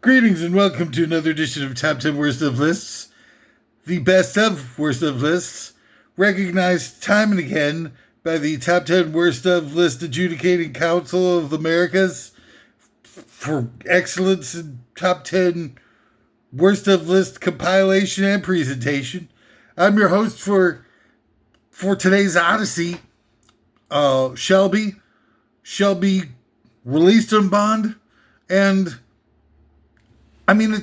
Greetings and welcome to another edition of Top 10 Worst of Lists, the best of worst of lists, recognized time and again by the Top 10 Worst of List Adjudicating Council of the Americas for excellence in Top 10 Worst of List compilation and presentation. I'm your host for today's Odyssey, Shelby. Shelby released on bond, and I mean,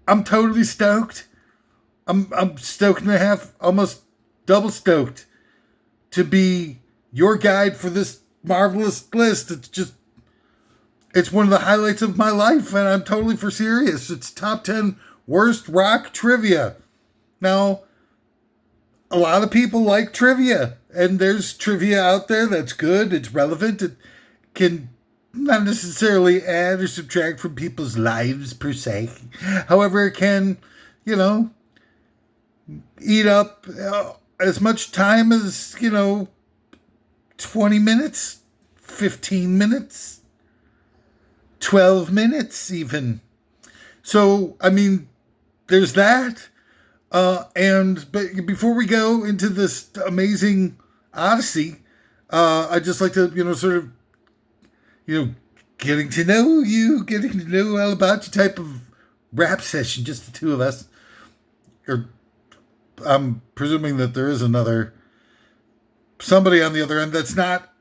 I'm totally stoked. I'm stoked and a half, almost double stoked to be your guide for this marvelous list. It's one of the highlights of my life, and I'm totally for serious. It's top 10 worst rock trivia. Now, a lot of people like trivia, and there's trivia out there that's good, it's relevant, it can not necessarily add or subtract from people's lives per se. However, it can, eat up as much time as, 20 minutes, 15 minutes, 12 minutes even. So, I mean, there's that. But before we go into this amazing Odyssey, I'd just like to, getting to know you, getting to know all about you type of rap session, just the two of us. Or I'm presuming that there is somebody on the other end that's not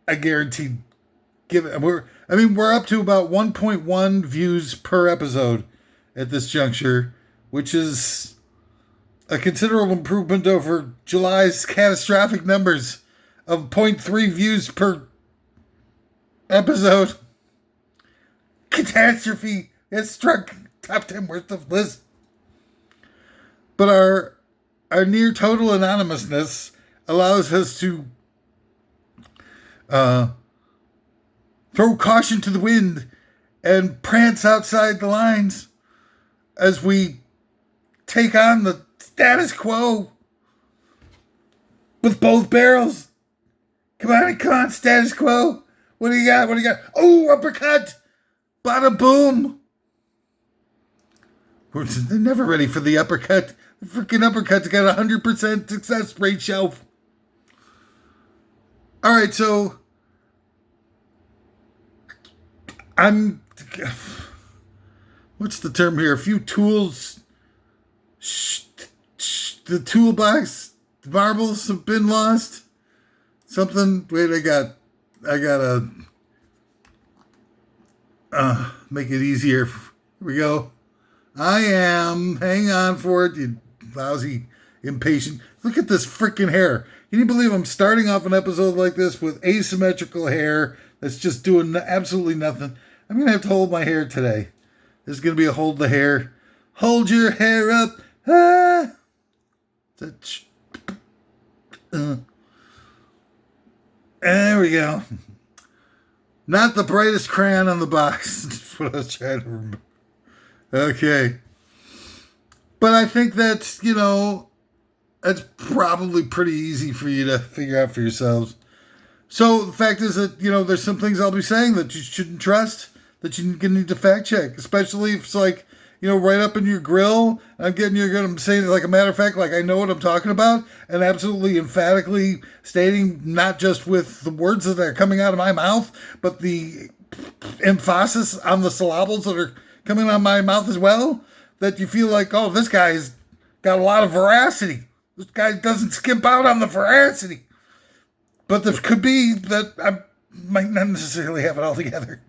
a guaranteed given. We're up to about 1.1 views per episode at this juncture, which is a considerable improvement over July's catastrophic numbers of 0.3 views per episode. Catastrophe has struck top 10 worst of list. But our near total anonymousness allows us to throw caution to the wind and prance outside the lines as we take on the status quo with both barrels. Come on, status quo. What do you got? Oh, uppercut! Bada boom! They're never ready for the uppercut. The freaking uppercut's got 100% success rate shelf. Alright, so what's the term here? A few tools. The toolbox marbles have been lost. Something. Wait, I gotta make it easier. Here we go. Hang on for it, you lousy impatient. Look at this freaking hair. Can you believe I'm starting off an episode like this with asymmetrical hair that's just doing absolutely nothing? I'm going to have to hold my hair today. There's going to be a hold the hair. Hold your hair up. There we go. Not the brightest crayon on the box. That's what I was trying to remember. Okay. But I think that's, that's probably pretty easy for you to figure out for yourselves. So the fact is that, there's some things I'll be saying that you shouldn't trust, that you need to fact check, especially if it's like, right up in your grill. I'm saying it like a matter of fact, like I know what I'm talking about, and absolutely emphatically stating not just with the words that are coming out of my mouth, but the emphasis on the syllables that are coming out of my mouth as well, that you feel like, oh, this guy's got a lot of veracity. This guy doesn't skimp out on the veracity. But there could be that I might not necessarily have it all together.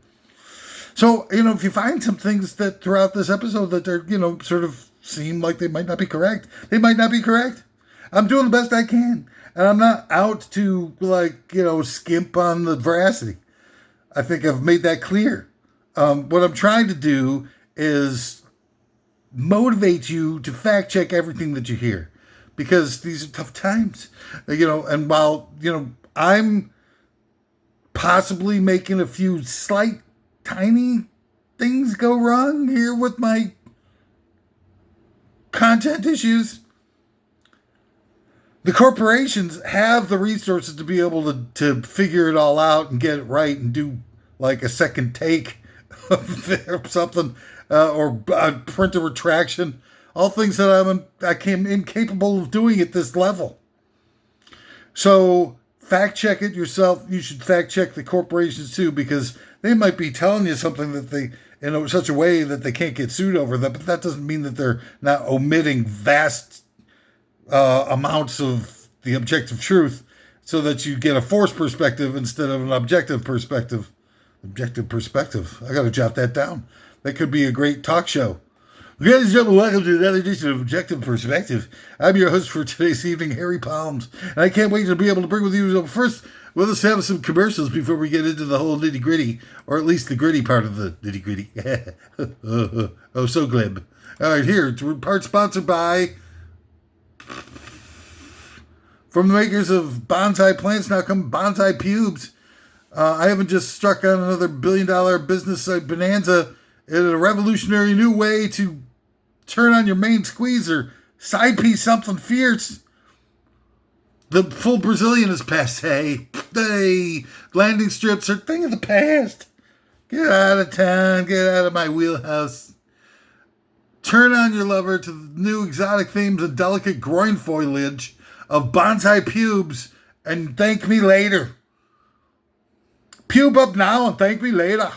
So, if you find some things that throughout this episode that are, sort of seem like they might not be correct, they might not be correct. I'm doing the best I can. And I'm not out to, skimp on the veracity. I think I've made that clear. What I'm trying to do is motivate you to fact check everything that you hear. Because these are tough times. And while, I'm possibly making a few slight tiny things go wrong here with my content issues, the corporations have the resources to be able to figure it all out and get it right and do like a second take or something, or printer retraction. All things that I came incapable of doing at this level. So fact check it yourself. You should fact check the corporations too, because they might be telling you something that they in such a way that they can't get sued over that. But that doesn't mean that they're not omitting vast amounts of the objective truth, so that you get a forced perspective instead of an objective perspective. Objective perspective. I got to jot that down. That could be a great talk show. Ladies and gentlemen, welcome to another edition of Objective Perspective. I'm your host for today's evening, Harry Palms, and I can't wait to be able to bring with you. So first, we'll just have some commercials before we get into the whole nitty gritty, or at least the gritty part of the nitty gritty. Oh, so glib. All right, here, part sponsored by, from the makers of bonsai plants, now come bonsai pubes. I haven't just struck on another billion-dollar business bonanza in a revolutionary new way to turn on your main squeezer, side piece something fierce. The full Brazilian is passe. Hey, landing strips are a thing of the past. Get out of town. Get out of my wheelhouse. Turn on your lover to the new exotic themes and delicate groin foliage of bonsai pubes and thank me later. Pube up now and thank me later.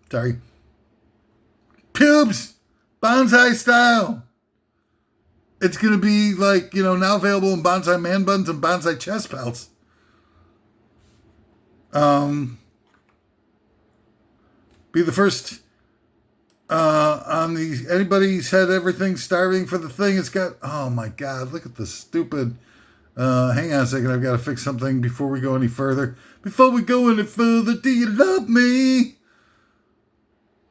Sorry. Pubes, bonsai style. It's going to be like, now available in bonsai man buns and bonsai chest belts. Be the first on the, anybody said everything's starving for the thing. It's got, oh my God, look at this stupid. Hang on a second. I've got to fix something before we go any further. Before we go any further, do you love me?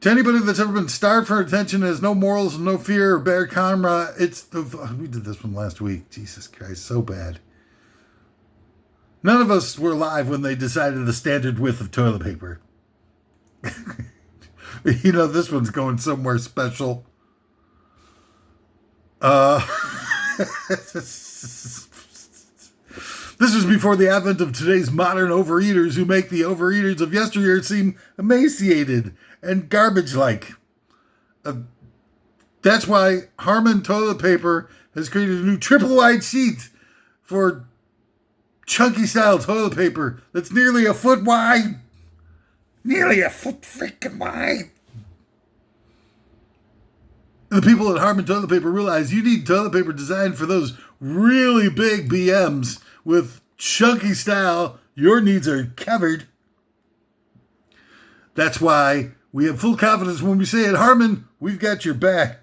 To anybody that's ever been starved for attention, has no morals, no fear, or bad karma, we did this one last week. Jesus Christ, so bad. None of us were alive when they decided the standard width of toilet paper. This one's going somewhere special. This was before the advent of today's modern overeaters who make the overeaters of yesteryear seem emaciated and garbage-like. That's why Harmon Toilet Paper has created a new triple-wide sheet for chunky-style toilet paper that's nearly a foot wide. Nearly a foot freaking wide. And the people at Harmon Toilet Paper realize you need toilet paper designed for those really big BMs with chunky style. Your needs are covered. That's why we have full confidence when we say at Harmon, we've got your back.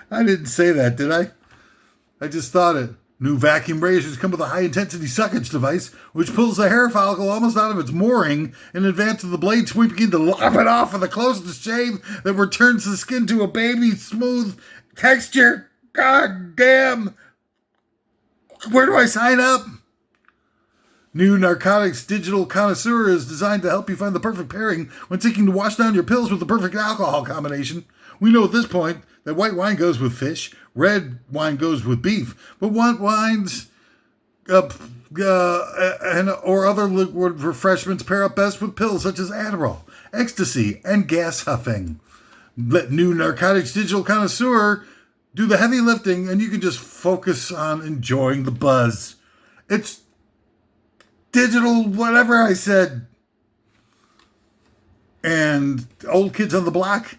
I didn't say that, did I? I just thought it. New vacuum razors come with a high-intensity suckage device, which pulls the hair follicle almost out of its mooring in advance of the blade sweeping in to lop it off for the closest shave that returns the skin to a baby smooth texture. God damn. Where do I sign up? New Narcotics Digital Connoisseur is designed to help you find the perfect pairing when seeking to wash down your pills with the perfect alcohol combination. We know at this point that white wine goes with fish, red wine goes with beef, but white wines or other liquid refreshments pair up best with pills such as Adderall, ecstasy, and gas huffing. Let New Narcotics Digital Connoisseur do the heavy lifting, and you can just focus on enjoying the buzz. It's digital, whatever I said. And Old Kids on the Block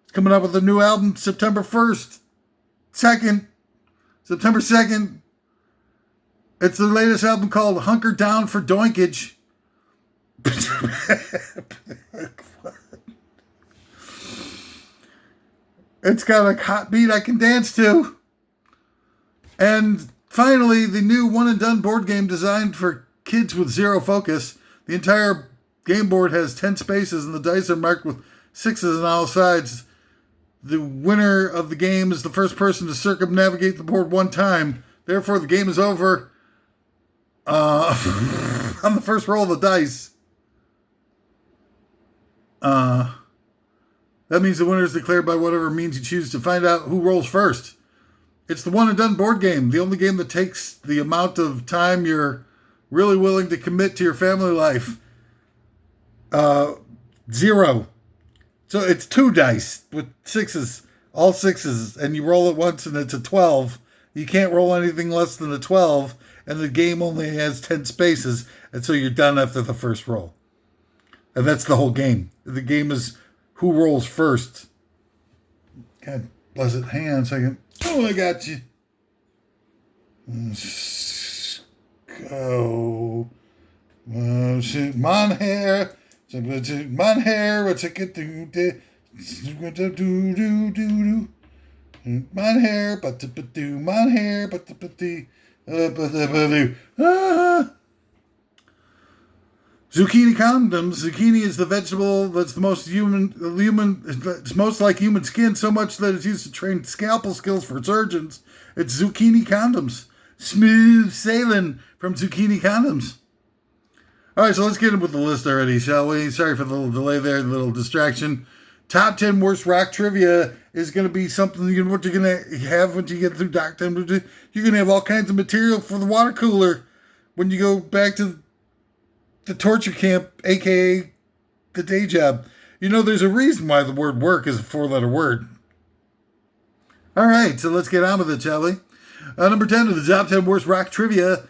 is coming up with a new album September 2nd. It's their latest album called Hunker Down for Doinkage. It's got a hot beat I can dance to. And finally, the new one and done board game designed for kids with zero focus. The entire game board has 10 spaces and the dice are marked with 6s on all sides. The winner of the game is the first person to circumnavigate the board one time. Therefore, the game is over on the first roll of the dice. That means the winner is declared by whatever means you choose to find out who rolls first. It's the one and done board game, the only game that takes the amount of time your really willing to commit to your family life? 0. So it's 2 dice with 6s, all 6s, and you roll it once and it's a 12. You can't roll anything less than a 12, and the game only has 10 spaces, and so you're done after the first roll. And that's the whole game. The game is who rolls first. God bless it. Hang on a second. Oh, I got you. Let's go. Monhair. Monhair. What's it get to do? Monhair. But-do. Monhair. But-do. Zucchini condoms. Zucchini is the vegetable that's the most it's most like human skin, so much that it's used to train scalpel skills for surgeons. It's zucchini condoms. Smooth sailing from zucchini condoms. All right, so let's get in with the list already, shall we? Sorry for the little delay there, the little distraction. Top 10 worst rock trivia is going to be something, what you're going to have when you get through Doc 10. You're going to have all kinds of material for the water cooler when you go back to the torture camp, a.k.a. the day job. There's a reason why the word work is a 4-letter word. All right, so let's get on with it, shall we? Number 10 of the top 10 worst rock trivia.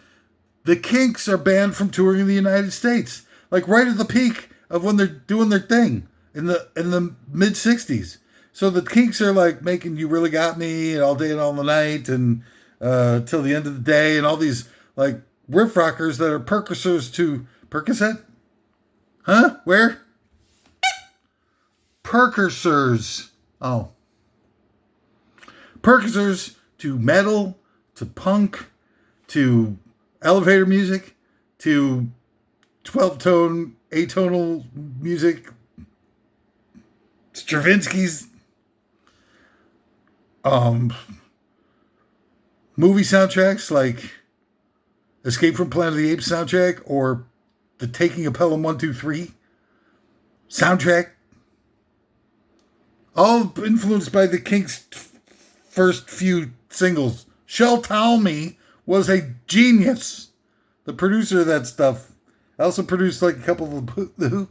The Kinks are banned from touring in the United States. Like right at the peak of when they're doing their thing in the mid-60s. So the Kinks are like making You Really Got Me and All Day and All the Night and Till the End of the Day and all these like riff rockers that are precursors to Percocet? Huh? Where? Precursors. Oh. Precursors to metal, to punk, to elevator music, to 12-tone, atonal music, Stravinsky's, movie soundtracks like Escape from Planet of the Apes soundtrack or the Taking of Pelham 1-2-3 soundtrack. All influenced by the Kinks' first few singles. Shel Talmy was a genius. The producer of that stuff. Also produced like a couple of the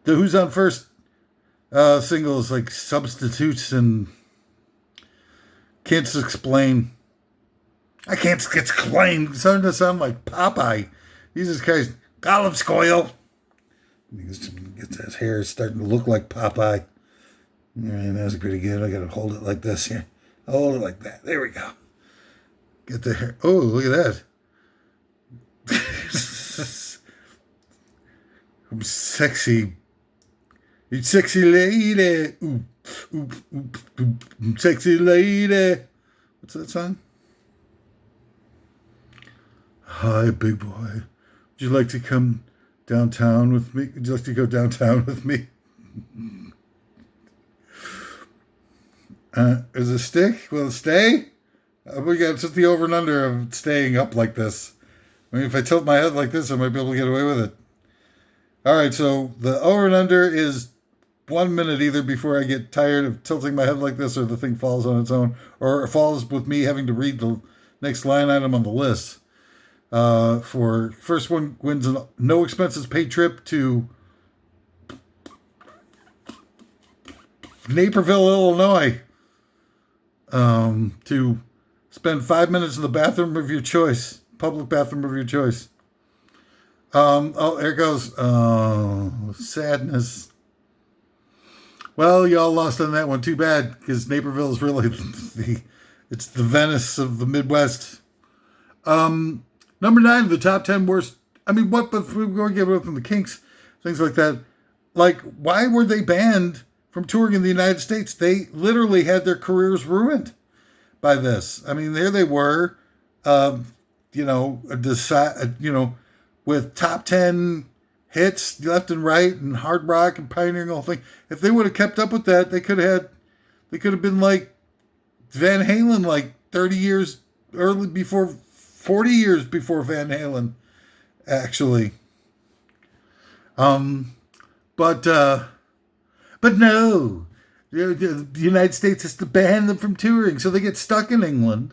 Who's on First singles like Substitutes and Can't Explain. I can't explain. It's starting to sound like Popeye. Jesus Christ. Olive Scoil. Gets his hair starting to look like Popeye. All right, that's pretty good. I got to hold it like this here. Hold it like that. There we go. Get the hair. Oh, look at that. I'm sexy. You sexy lady. Ooh, ooh, ooh, ooh, sexy lady. What's that song? Hi, big boy. Would you like to come downtown with me? Would you like to go downtown with me? Is it stick? Will it stay? We got just the over and under of staying up like this. I mean, if I tilt my head like this, I might be able to get away with it. All right, so the over and under is 1 minute either before I get tired of tilting my head like this or the thing falls on its own, or it falls with me having to read the next line item on the list. For first one wins a no expenses paid trip to Naperville, Illinois, to spend 5 minutes in the bathroom of your choice, public bathroom of your choice. Oh, there it goes. Sadness. Well, y'all lost on that one. Too bad, because Naperville is really it's the Venice of the Midwest. Number 9 of the top 10 worst. I mean, what? But we're going to get away from the Kinks, things like that. Like, why were they banned from touring in the United States? They literally had their careers ruined by this. I mean, there they were, with top 10 hits left and right and hard rock and pioneering the whole thing. If they would have kept up with that, they could have been like Van Halen, like 30 years early before, 40 years before Van Halen, actually. But no, the United States has to ban them from touring, so they get stuck in England,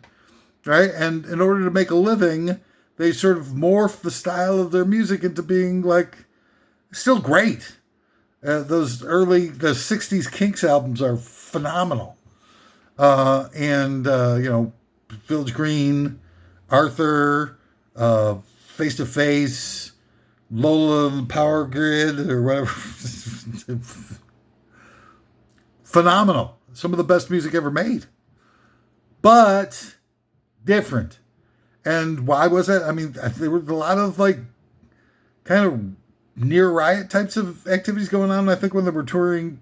right? And in order to make a living, they sort of morphed the style of their music into being like still great. The 60s Kinks albums are phenomenal. Village Green, Arthur, Face to Face, Lola and the Power Grid, or whatever. Phenomenal. Some of the best music ever made. But different. And why was that? I mean, there were a lot of like kind of near riot types of activities going on. I think when they were touring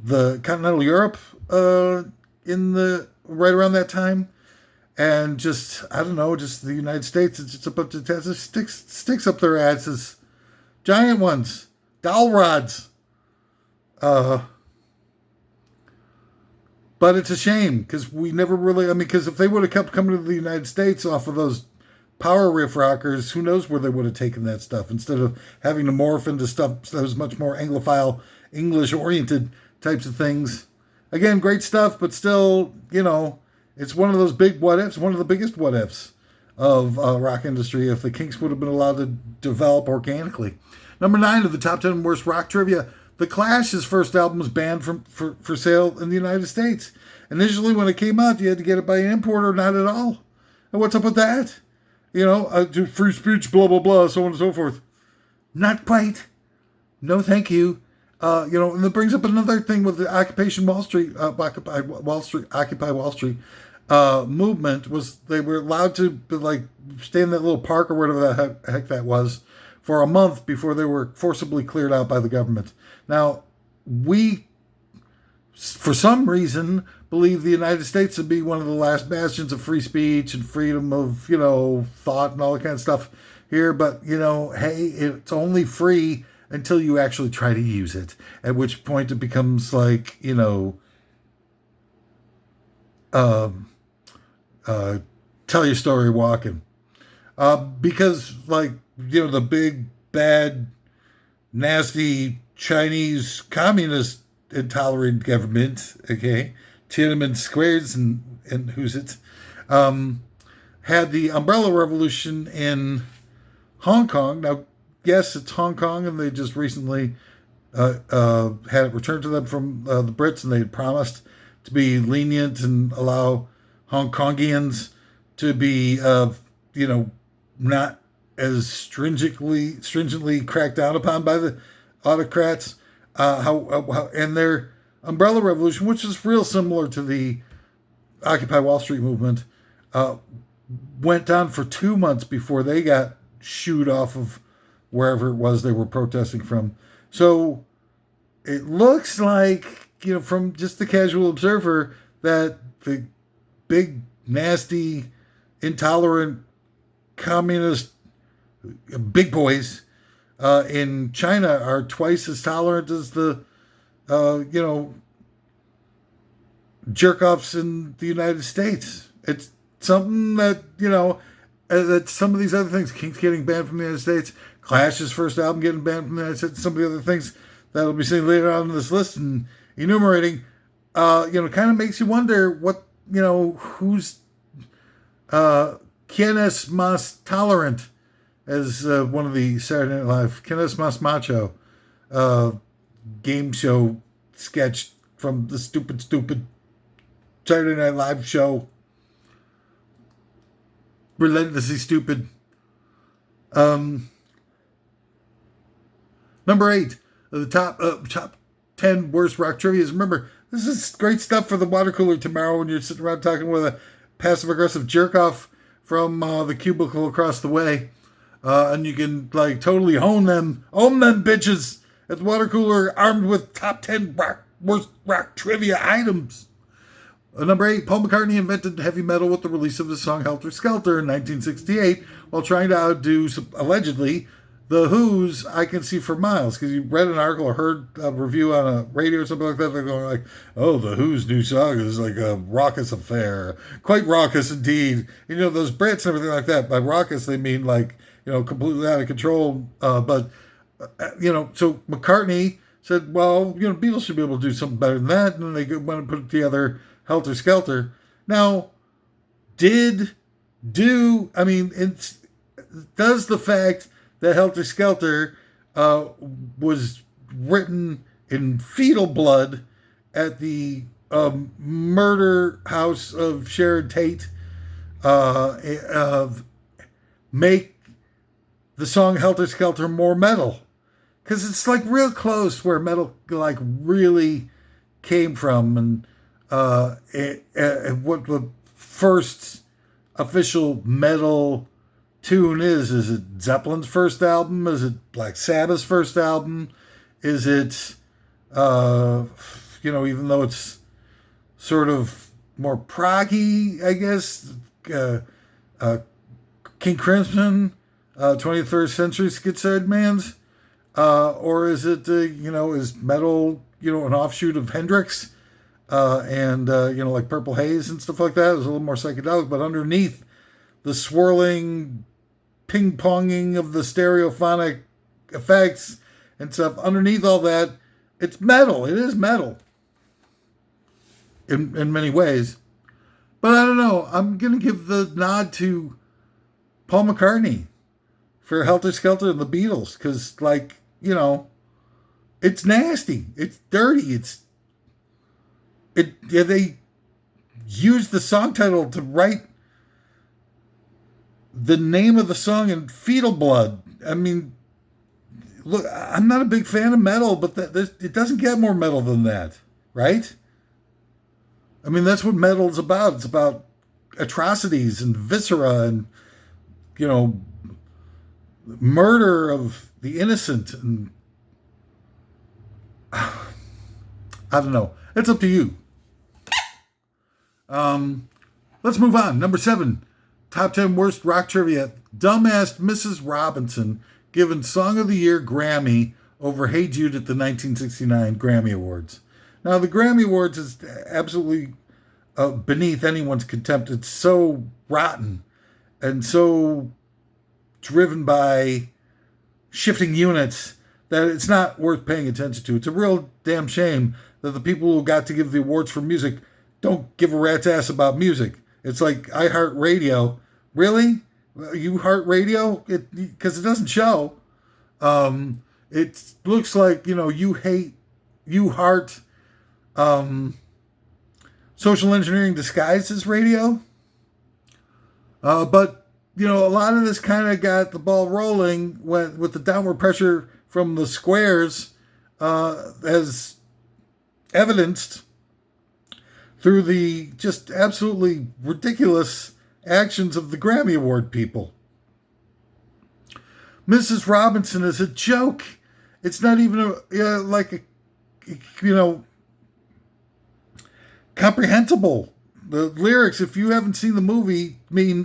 the continental Europe in the right around that time, and just I don't know, just the United States, it's just a bunch of sticks up their asses, giant ones, dowel rods. But it's a shame because we never really. I mean, because if they would have kept coming to the United States off of those power riff rockers, who knows where they would have taken that stuff instead of having to morph into stuff that was much more Anglophile, English-oriented types of things. Again, great stuff, but still, it's one of those big what ifs, one of the biggest what ifs of rock industry if the Kinks would have been allowed to develop organically. Number 9 of the top 10 worst rock trivia. The Clash's first album was banned for sale in the United States. Initially, when it came out, you had to get it by an importer, not at all. And what's up with that? Free speech, blah, blah, blah, so on and so forth. Not quite. No, thank you. And that brings up another thing with the Occupy Wall Street movement was they were allowed to stay in that little park or whatever the heck that was for a month before they were forcibly cleared out by the government. Now, we, for some reason, believe the United States to be one of the last bastions of free speech and freedom of, thought and all that kind of stuff here. But, hey, it's only free until you actually try to use it, at which point it becomes like, tell your story walking. Because, the big, bad, nasty Chinese communist intolerant government, okay, Tiananmen Squares and who's it, had the Umbrella Revolution in Hong Kong. Now, yes, it's Hong Kong, and they just recently had it returned to them from the Brits, and they had promised to be lenient and allow Hong Kongians to be, not as stringently cracked down upon by the autocrats. And their Umbrella Revolution, which is real similar to the Occupy Wall Street movement, went on for 2 months before they got shooed off of wherever it was they were protesting from. So it looks like, from just the casual observer, that the big, nasty, intolerant, communist big boys in China are twice as tolerant as the, jerk-offs in the United States. It's something that, that some of these other things, Kinks getting banned from the United States, Clash's first album getting banned from the United States, some of the other things that we'll be seeing later on in this list and enumerating, kind of makes you wonder what, who's quienes más tolerant, as one of the Saturday Night Live, quienes más macho game show sketch from the stupid Saturday Night Live show. Relentlessly stupid. Number 8 of the top 10 worst rock trivia. Remember, this is great stuff for the water cooler tomorrow when you're sitting around talking with a passive aggressive jerk off from the cubicle across the way, and you can totally own them bitches at the water cooler, armed with top 10 worst rock trivia items. Number 8, Paul McCartney invented heavy metal with the release of his song Helter Skelter in 1968 while trying to outdo, allegedly, The Who's I Can See for Miles. Because you read an article or heard a review on a radio or something like that, they're going The Who's new song is like a raucous affair. Quite raucous indeed. Those Brits and everything like that. By raucous, they mean completely out of control. So McCartney said, well, Beatles should be able to do something better than that. And then they went and put together Helter Skelter. Now, did does the fact that Helter Skelter was written in fetal blood at the murder house of Sharon Tate make the song Helter Skelter more metal? Because it's like real close where metal like really came from, and what the first official metal tune is. Is it Zeppelin's first album? Is it Black Sabbath's first album? Is it, even though it's sort of more proggy, I guess, King Crimson, 21st Century Schizoid Man's? Or is it, is metal, an offshoot of Hendrix? Like Purple Haze and stuff like that. It was a little more psychedelic, but underneath the swirling ping-ponging of the stereophonic effects and stuff, underneath all that, it's metal. It is metal in many ways. But I don't know. I'm going to give the nod to Paul McCartney for Helter Skelter and the Beatles, because, it's nasty. It's dirty. They used the song title to write the name of the song in fetal blood. I mean, look, I'm not a big fan of metal, but it doesn't get more metal than that, right? I mean, that's what metal is about. It's about atrocities and viscera and, murder of the innocent. And I don't know. It's up to you. Let's move on. Number 7, top 10 worst rock trivia. Dumbass Mrs. Robinson given Song of the Year Grammy over Hey Jude at the 1969 Grammy Awards. Now, the Grammy Awards is absolutely beneath anyone's contempt. It's so rotten and so driven by shifting units that it's not worth paying attention to. It's a real damn shame that the people who got to give the awards for music don't give a rat's ass about music. It's like I Heart Radio. Really? You heart radio? Because it doesn't show. It looks like, you heart social engineering disguised as radio. But, a lot of this kind of got the ball rolling with the downward pressure from the squares, as evidenced through the just absolutely ridiculous actions of the Grammy Award people. Mrs. Robinson is a joke. It's not even comprehensible. The lyrics, if you haven't seen the movie,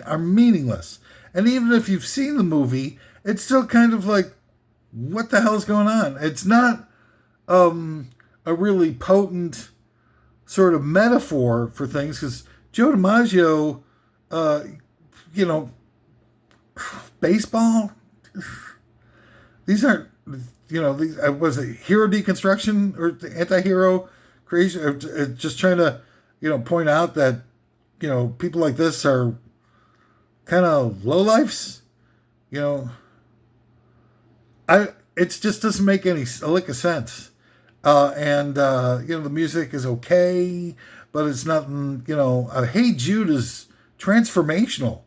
are meaningless. And even if you've seen the movie, it's still kind of like, what the hell is going on? It's not a really potent sort of metaphor for things, because Joe DiMaggio, baseball, these aren't, these was it hero deconstruction or anti-hero creation, or just trying to, point out that, people like this are kind of lowlifes, it just doesn't make any lick of sense. The music is okay, but it's nothing, Hey Jude is transformational.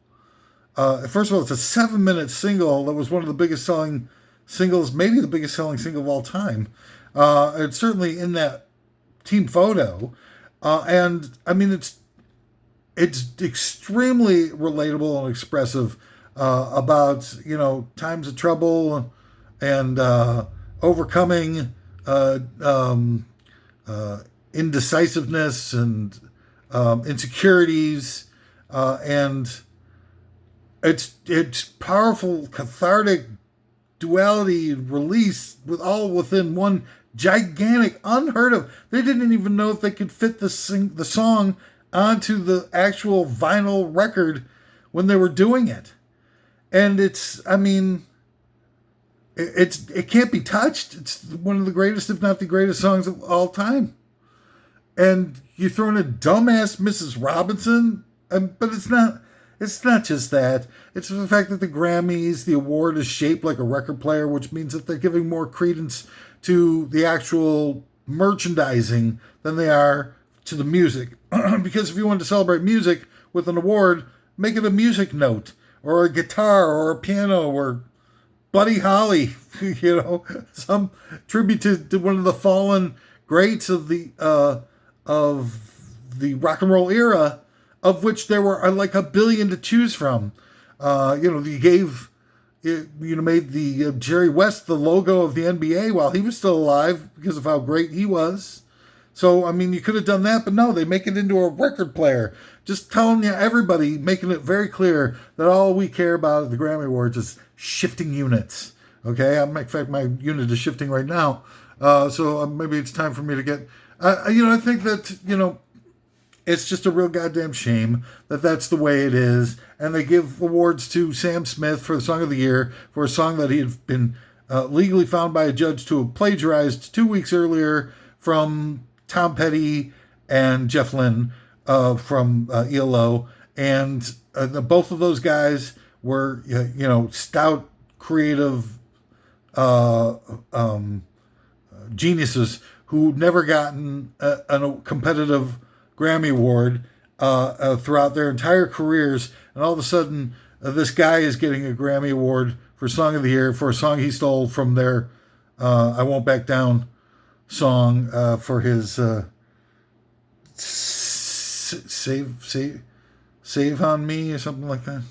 First of all, it's a 7-minute single that was one of the biggest selling singles, maybe the biggest selling single of all time. It's certainly in that team photo. It's extremely relatable and expressive, about, times of trouble and, overcoming, indecisiveness and insecurities, and it's powerful, cathartic duality and release all within one gigantic, unheard of. They didn't even know if they could fit the song onto the actual vinyl record when they were doing it, and it can't be touched. It's one of the greatest, if not the greatest, songs of all time. And you throw in a dumbass Mrs. Robinson, but it's not. It's not just that. It's the fact that the Grammys, the award is shaped like a record player, which means that they're giving more credence to the actual merchandising than they are to the music. Because if you wanted to celebrate music with an award, make it a music note or a guitar or a piano or Buddy Holly, some tribute to one of the fallen greats of the rock and roll era, of which there were like a billion to choose from. You gave, made the Jerry West the logo of the NBA while he was still alive because of how great he was. So, I mean, you could have done that, but no, they make it into a record player. Just telling you, everybody, making it very clear that all we care about at the Grammy Awards is shifting units. Okay? In fact, my unit is shifting right now. So maybe it's time for me to get... I think that, it's just a real goddamn shame that that's the way it is. And they give awards to Sam Smith for the Song of the Year for a song that he had been legally found by a judge to have plagiarized 2 weeks earlier from Tom Petty and Jeff Lynne from ELO. And both of those guys were, stout, creative geniuses who never gotten a competitive Grammy Award throughout their entire careers. And all of a sudden, this guy is getting a Grammy Award for Song of the Year for a song he stole from their I Won't Back Down song for his Save on Me or something like that.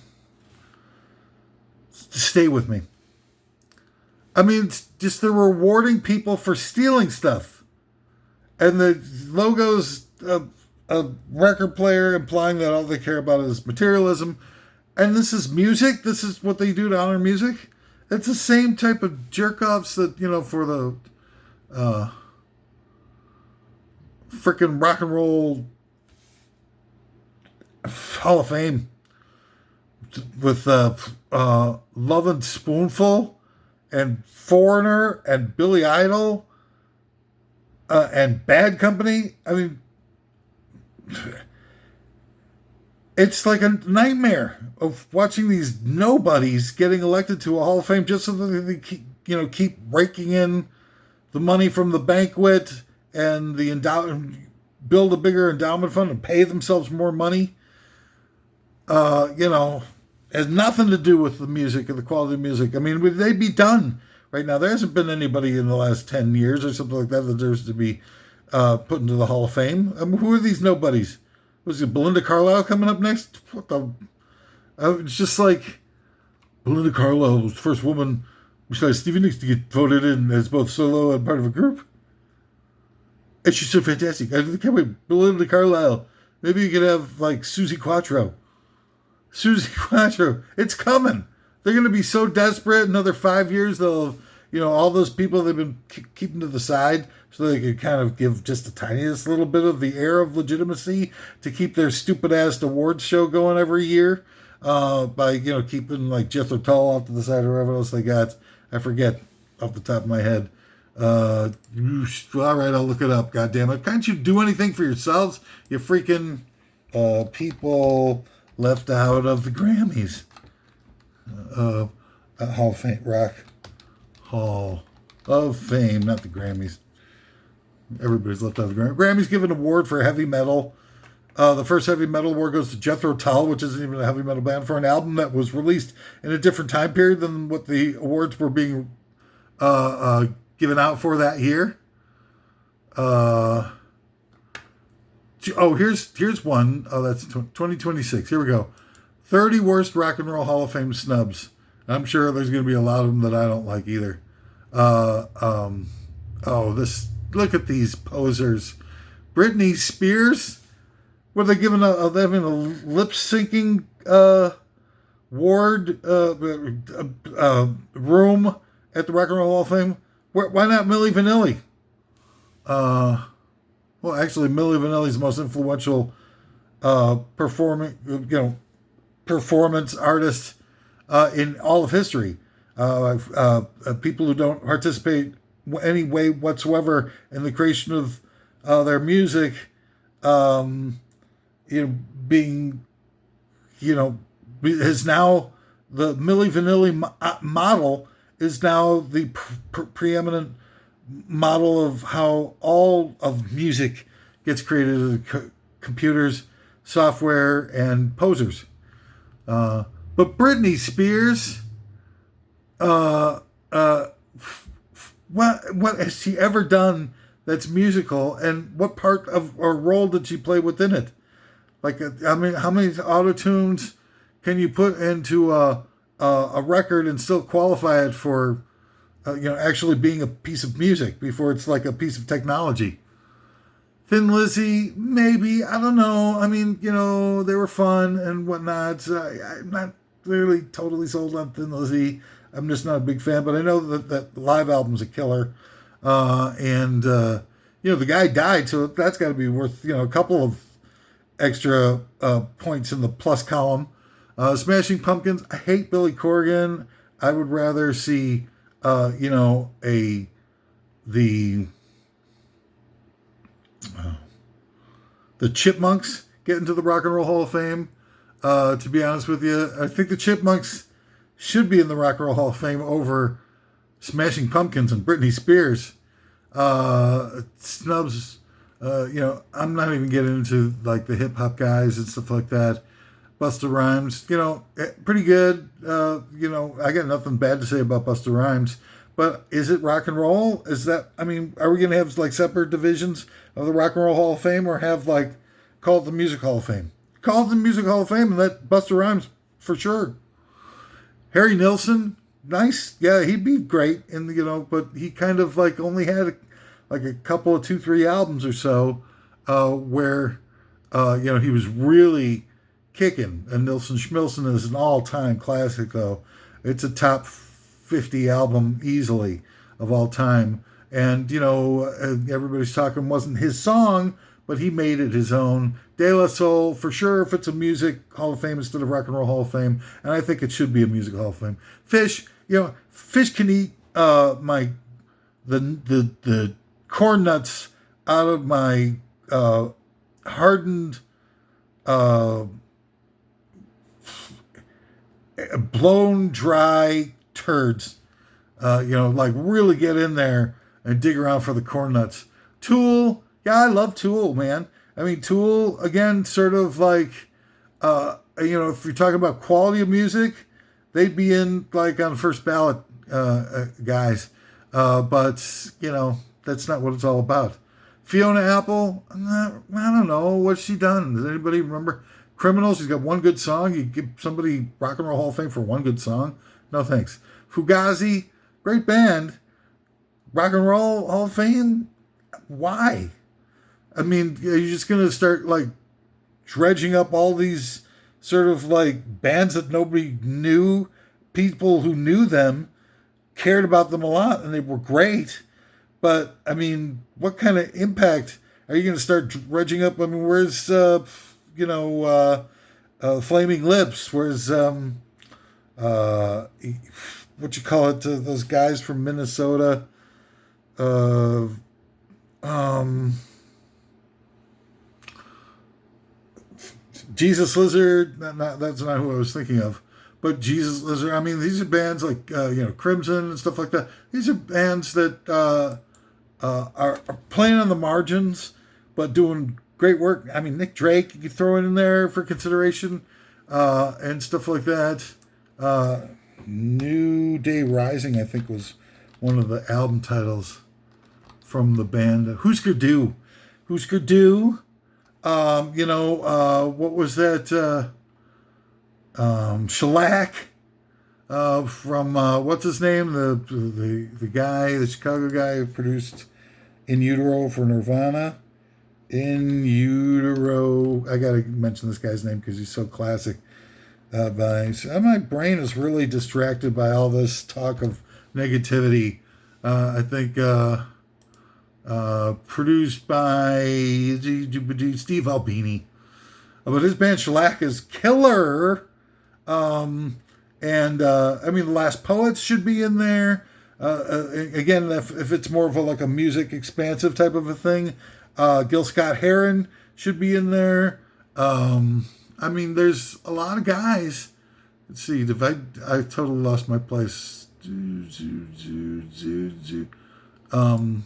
Stay With Me. I mean, it's just they're rewarding people for stealing stuff. And the logo's a record player implying that all they care about is materialism. And this is music? This is what they do to honor music? It's the same type of jerk-offs that, for the freaking rock and roll Hall of Fame with Love and Spoonful and Foreigner and Billy Idol and Bad Company. I mean, it's like a nightmare of watching these nobodies getting elected to a Hall of Fame just so that they keep raking in the money from the banquet and the build a bigger endowment fund and pay themselves more money. Has nothing to do with the music or the quality of music. I mean, would they be done right now? There hasn't been anybody in the last 10 years or something like that deserves to be put into the Hall of Fame. I mean, who are these nobodies? Was it Belinda Carlisle coming up next? What the? It's just like Belinda Carlisle was the first woman besides Stevie Nicks to get voted in as both solo and part of a group. And she's so fantastic. I can't wait. Belinda Carlisle. Maybe you could have like Susie Quattro. Susie Quattro. It's coming. They're going to be so desperate. Another 5 years, they'll, all those people they've been keeping to the side so they could kind of give just the tiniest little bit of the air of legitimacy to keep their stupid ass awards show going every year by, keeping like Jethro Tull off to the side or whatever else they got. I forget off the top of my head. All right, I'll look it up. God damn it. Can't you do anything for yourselves? You freaking people left out of the Grammys. Hall of Fame, Rock Hall of Fame, not the Grammys. Everybody's left out of the Grammys. Grammys give an award for heavy metal. The first heavy metal award goes to Jethro Tull, which isn't even a heavy metal band, for an album that was released in a different time period than what the awards were being given out for that year. Here's one. Oh, that's 2026. Here we go. 30 worst rock and roll Hall of Fame snubs. I'm sure there's going to be a lot of them that I don't like either. Look at these posers. Britney Spears. Were they having a lip syncing ward room at the Rock and Roll Hall of Fame? Why not Milli Vanilli? Well, actually, Milli Vanilli is the most influential performance artist in all of history. People who don't participate any way whatsoever in the creation of their music, being, is now the Milli Vanilli model is now the preeminent model of how all of music gets created: computers, software, and posers. But Britney Spears, uh, uh, what has she ever done that's musical, and what part of or role did she play within it? Like, I mean, how many auto tunes can you put into a record and still qualify it for, actually being a piece of music before it's like a piece of technology? Thin Lizzy, maybe, I don't know. I mean, they were fun and whatnot. So I'm not really totally sold on Thin Lizzy. I'm just not a big fan, but I know that live album's a killer. And the guy died, so that's got to be worth, a couple of extra points in the plus column. Smashing Pumpkins, I hate Billy Corgan. I would rather see, the Chipmunks get into the Rock and Roll Hall of Fame. To be honest with you, I think the Chipmunks should be in the Rock and Roll Hall of Fame over Smashing Pumpkins and Britney Spears. Snubs, I'm not even getting into like the hip hop guys and stuff like that. Busta Rhymes, pretty good. I got nothing bad to say about Busta Rhymes. But is it rock and roll? Are we going to have like separate divisions of the Rock and Roll Hall of Fame, or have like call it the Music Hall of Fame? Call it the Music Hall of Fame and let Busta Rhymes for sure. Harry Nilsson, nice. Yeah, he'd be great. But he kind of like only had like a couple of 2-3 albums or so where, he was really kicking. And Nilsson Schmilsson is an all-time classic, though. It's a top 50 album easily of all time. And, everybody's talking wasn't his song, but he made it his own. De La Soul, for sure, if it's a Music Hall of Fame instead of Rock and Roll Hall of Fame. And I think it should be a Music Hall of Fame. Fish, Fish can eat the corn nuts out of my hardened, blown dry turds. Like really get in there and dig around for the corn nuts. Tool, yeah, I love Tool, man. I mean, Tool, again, sort of like, if you're talking about quality of music, they'd be in like on first ballot guys. But, that's not what it's all about. Fiona Apple, I don't know. What's she done? Does anybody remember? Criminals, she's got one good song. You give somebody Rock and Roll Hall of Fame for one good song? No thanks. Fugazi, great band. Rock and Roll Hall of Fame? Why? I mean, are you just going to start like dredging up all these sort of like bands that nobody knew? People who knew them cared about them a lot and they were great. But, I mean, what kind of impact are you going to start dredging up? I mean, where's, Flaming Lips? Where's, what you call it, those guys from Minnesota? Jesus Lizard, that's not who I was thinking of. But Jesus Lizard, I mean, these are bands like, Crimson and stuff like that. These are bands that are playing on the margins, but doing great work. I mean, Nick Drake, you could throw it in there for consideration, and stuff like that. New Day Rising, I think, was one of the album titles from the band. Husker Du. Husker Du. What was that? Shellac. From what's his name? The guy, the Chicago guy who produced In Utero for Nirvana. In Utero. I gotta mention this guy's name because he's so classic. My brain is really distracted by all this talk of negativity. I think produced by Steve Albini. But his band Shellac is killer. The Last Poets should be in there. Again, if it's more of a music expansive type of a thing, Gil Scott-Heron should be in there. There's a lot of guys Let's see. I totally lost my place. Um.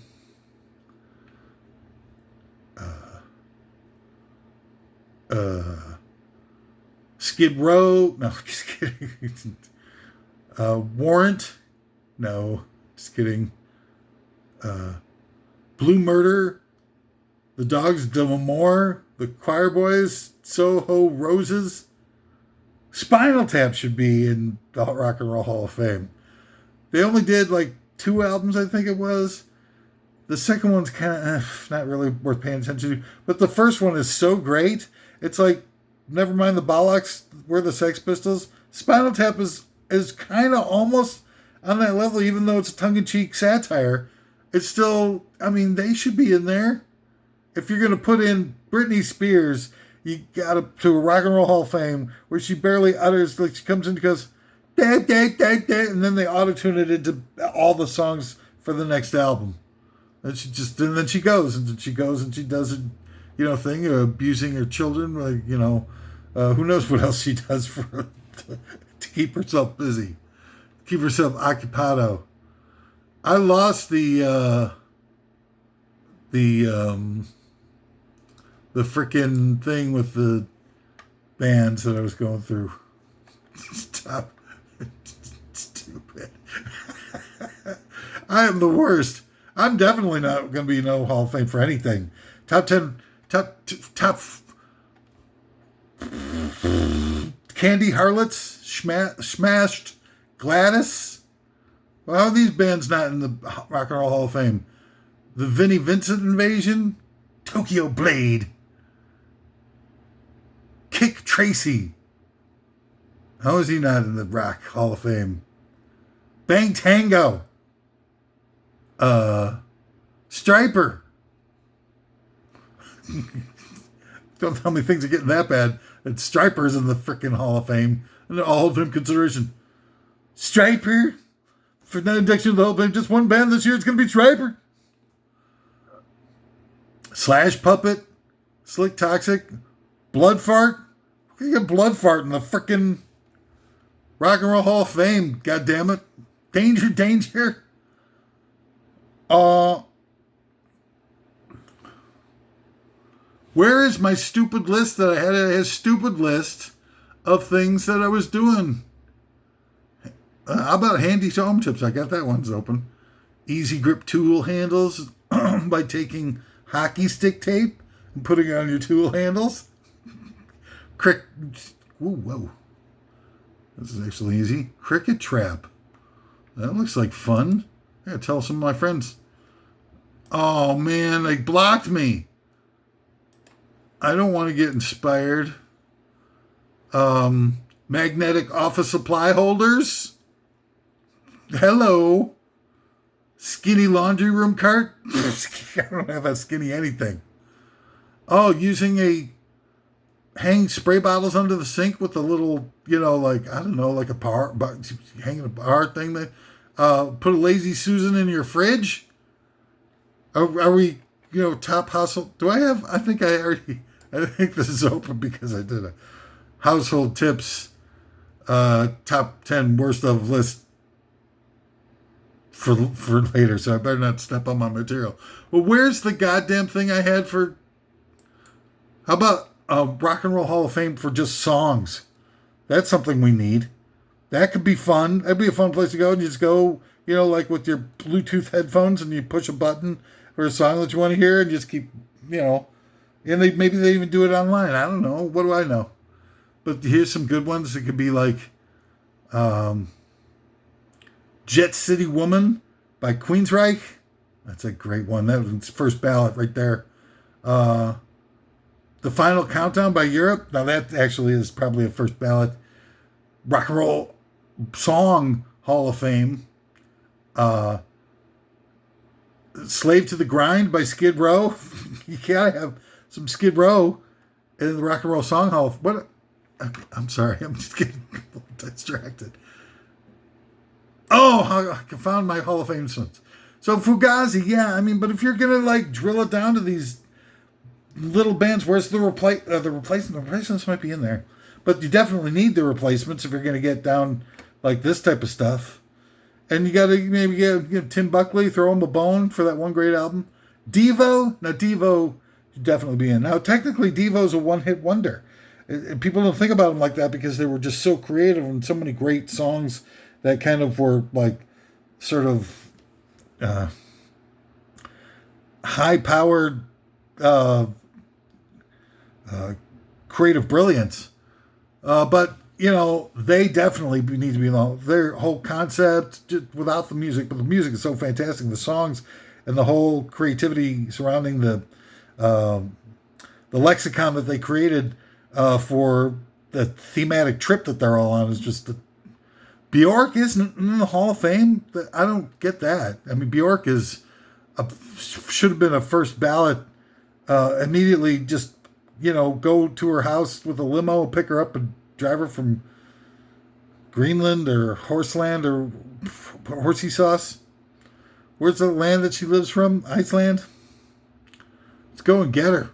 Skid Row. No, just kidding. Warrant. No, just kidding. Blue Murder. The Dogs D'Amour. The Choir Boys. Soho Roses. Spinal Tap should be in the Rock and Roll Hall of Fame. They only did like 2 albums, I think it was. The second one's kind of not really worth paying attention to. But the first one is so great. It's like, never mind the Bollocks, we're the Sex Pistols. Spinal Tap is kind of almost on that level, even though it's a tongue-in-cheek satire. It's still, I mean, they should be in there. If you're going to put in Britney Spears, you got to a Rock and Roll Hall of Fame where she barely utters, like she comes in and goes, da, da, da, da, and then they auto-tune it into all the songs for the next album. And then she goes and she does it, thing, abusing her children, like, who knows what else she does to keep herself busy, keep herself occupado. I lost the frickin' thing with the bands that I was going through. Stop. Stupid. I am the worst. I'm definitely not going to be no Hall of Fame for anything. Top Candy Harlots, Smashed, Gladys. Well, how are these bands not in the Rock and Roll Hall of Fame? The Vinnie Vincent Invasion, Tokyo Blade, Kick Tracy. How is he not in the Rock Hall of Fame? Bang Tango. Striper. Don't tell me things are getting that bad. That Striper's in the frickin' Hall of Fame. And all of Fame consideration. Striper. For that induction to the Hall of Fame, just one band this year, it's going to be Striper. Slash Puppet. Slick Toxic. Blood Fart. You got Blood Fart in the frickin' Rock and Roll Hall of Fame. God damn it. Danger, danger. Where is my stupid list that I had? A stupid list of things that I was doing. How about handy home tips? I got that one's open. Easy grip tool handles by taking hockey stick tape and putting it on your tool handles. Whoa. This is actually easy. Cricket trap. That looks like fun. I gotta tell some of my friends. Oh man, they blocked me. I don't want to get inspired. Magnetic office supply holders. Hello. Skinny laundry room cart. I don't have a skinny anything. Oh, using hang spray bottles under the sink with a little, like a bar, hanging a bar thing. Put a Lazy Susan in your fridge. Are we, top household? Do I have? I think this is open because I did a household tips, top 10 worst of list for later. So I better not step on my material. Well, where's the goddamn thing I had for? How about Rock and Roll Hall of Fame for just songs? That's something we need. That could be fun. That'd be a fun place to go. And you just go, like with your Bluetooth headphones and you push a button for a song that you want to hear and just keep, and maybe they even do it online. I don't know. What do I know? But here's some good ones. It could be like Jet City Woman by Queensryche. That's a great one. That was its first ballot right there. The Final Countdown by Europe. Now that actually is probably a first ballot. Rock and Roll Song Hall of Fame. Slave to the Grind by Skid Row. You gotta have some Skid Row in the Rock and Roll Song Hall. What? I'm sorry. I'm just getting distracted. Oh, I found my Hall of Fame songs. So Fugazi, yeah. I mean, but if you're gonna drill it down to these little bands, where's the replacement? The replacements might be in there. but you definitely need the replacements if you're going to get down like this type of stuff. And you got to maybe get Tim Buckley, throw him a bone for that one great album. Devo, now Devo should definitely be in. Now technically Devo's a one-hit wonder. People don't think about them like that because they were just so creative and so many great songs that kind of were like sort of high-powered creative brilliance. But, you know, they definitely need to be alone. Their whole concept, just without the music, but the music is so fantastic. The songs and the whole creativity surrounding the lexicon that they created for the thematic trip that they're all on is just... Bjork isn't in the Hall of Fame. I don't get that. I mean, Bjork should have been a first ballot. Immediately, just go to her house with a limo, pick her up, and drive her from Greenland or Horseland or Horsey Sauce. Where's the land that she lives from? Iceland. Let's go and get her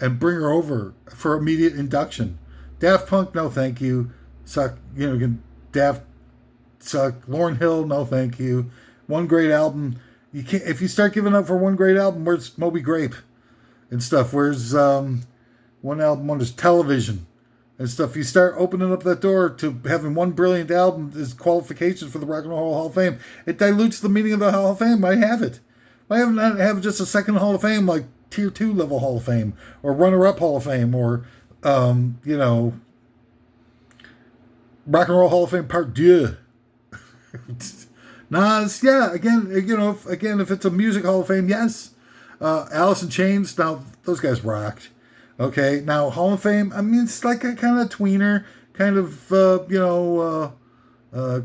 and bring her over for immediate induction. Daft Punk, no, thank you. Suck. Daft. Suck. Lauryn Hill, no thank you. One great album. You can't, if you start giving up for one great album, where's Moby Grape and stuff? Where's one album, where's Television and stuff? You start opening up that door to having one brilliant album as qualifications for the Rock and Roll Hall of Fame. It dilutes the meaning of the Hall of Fame. Why have it? Why not have just a second Hall of Fame, like Tier 2 level Hall of Fame or runner-up Hall of Fame or Rock and Roll Hall of Fame Part 2. Nas, yeah, again, if it's a music Hall of Fame, yes. Alice in Chains, now those guys rocked. Okay, now Hall of Fame, I mean, it's like a kind of tweener, kind of,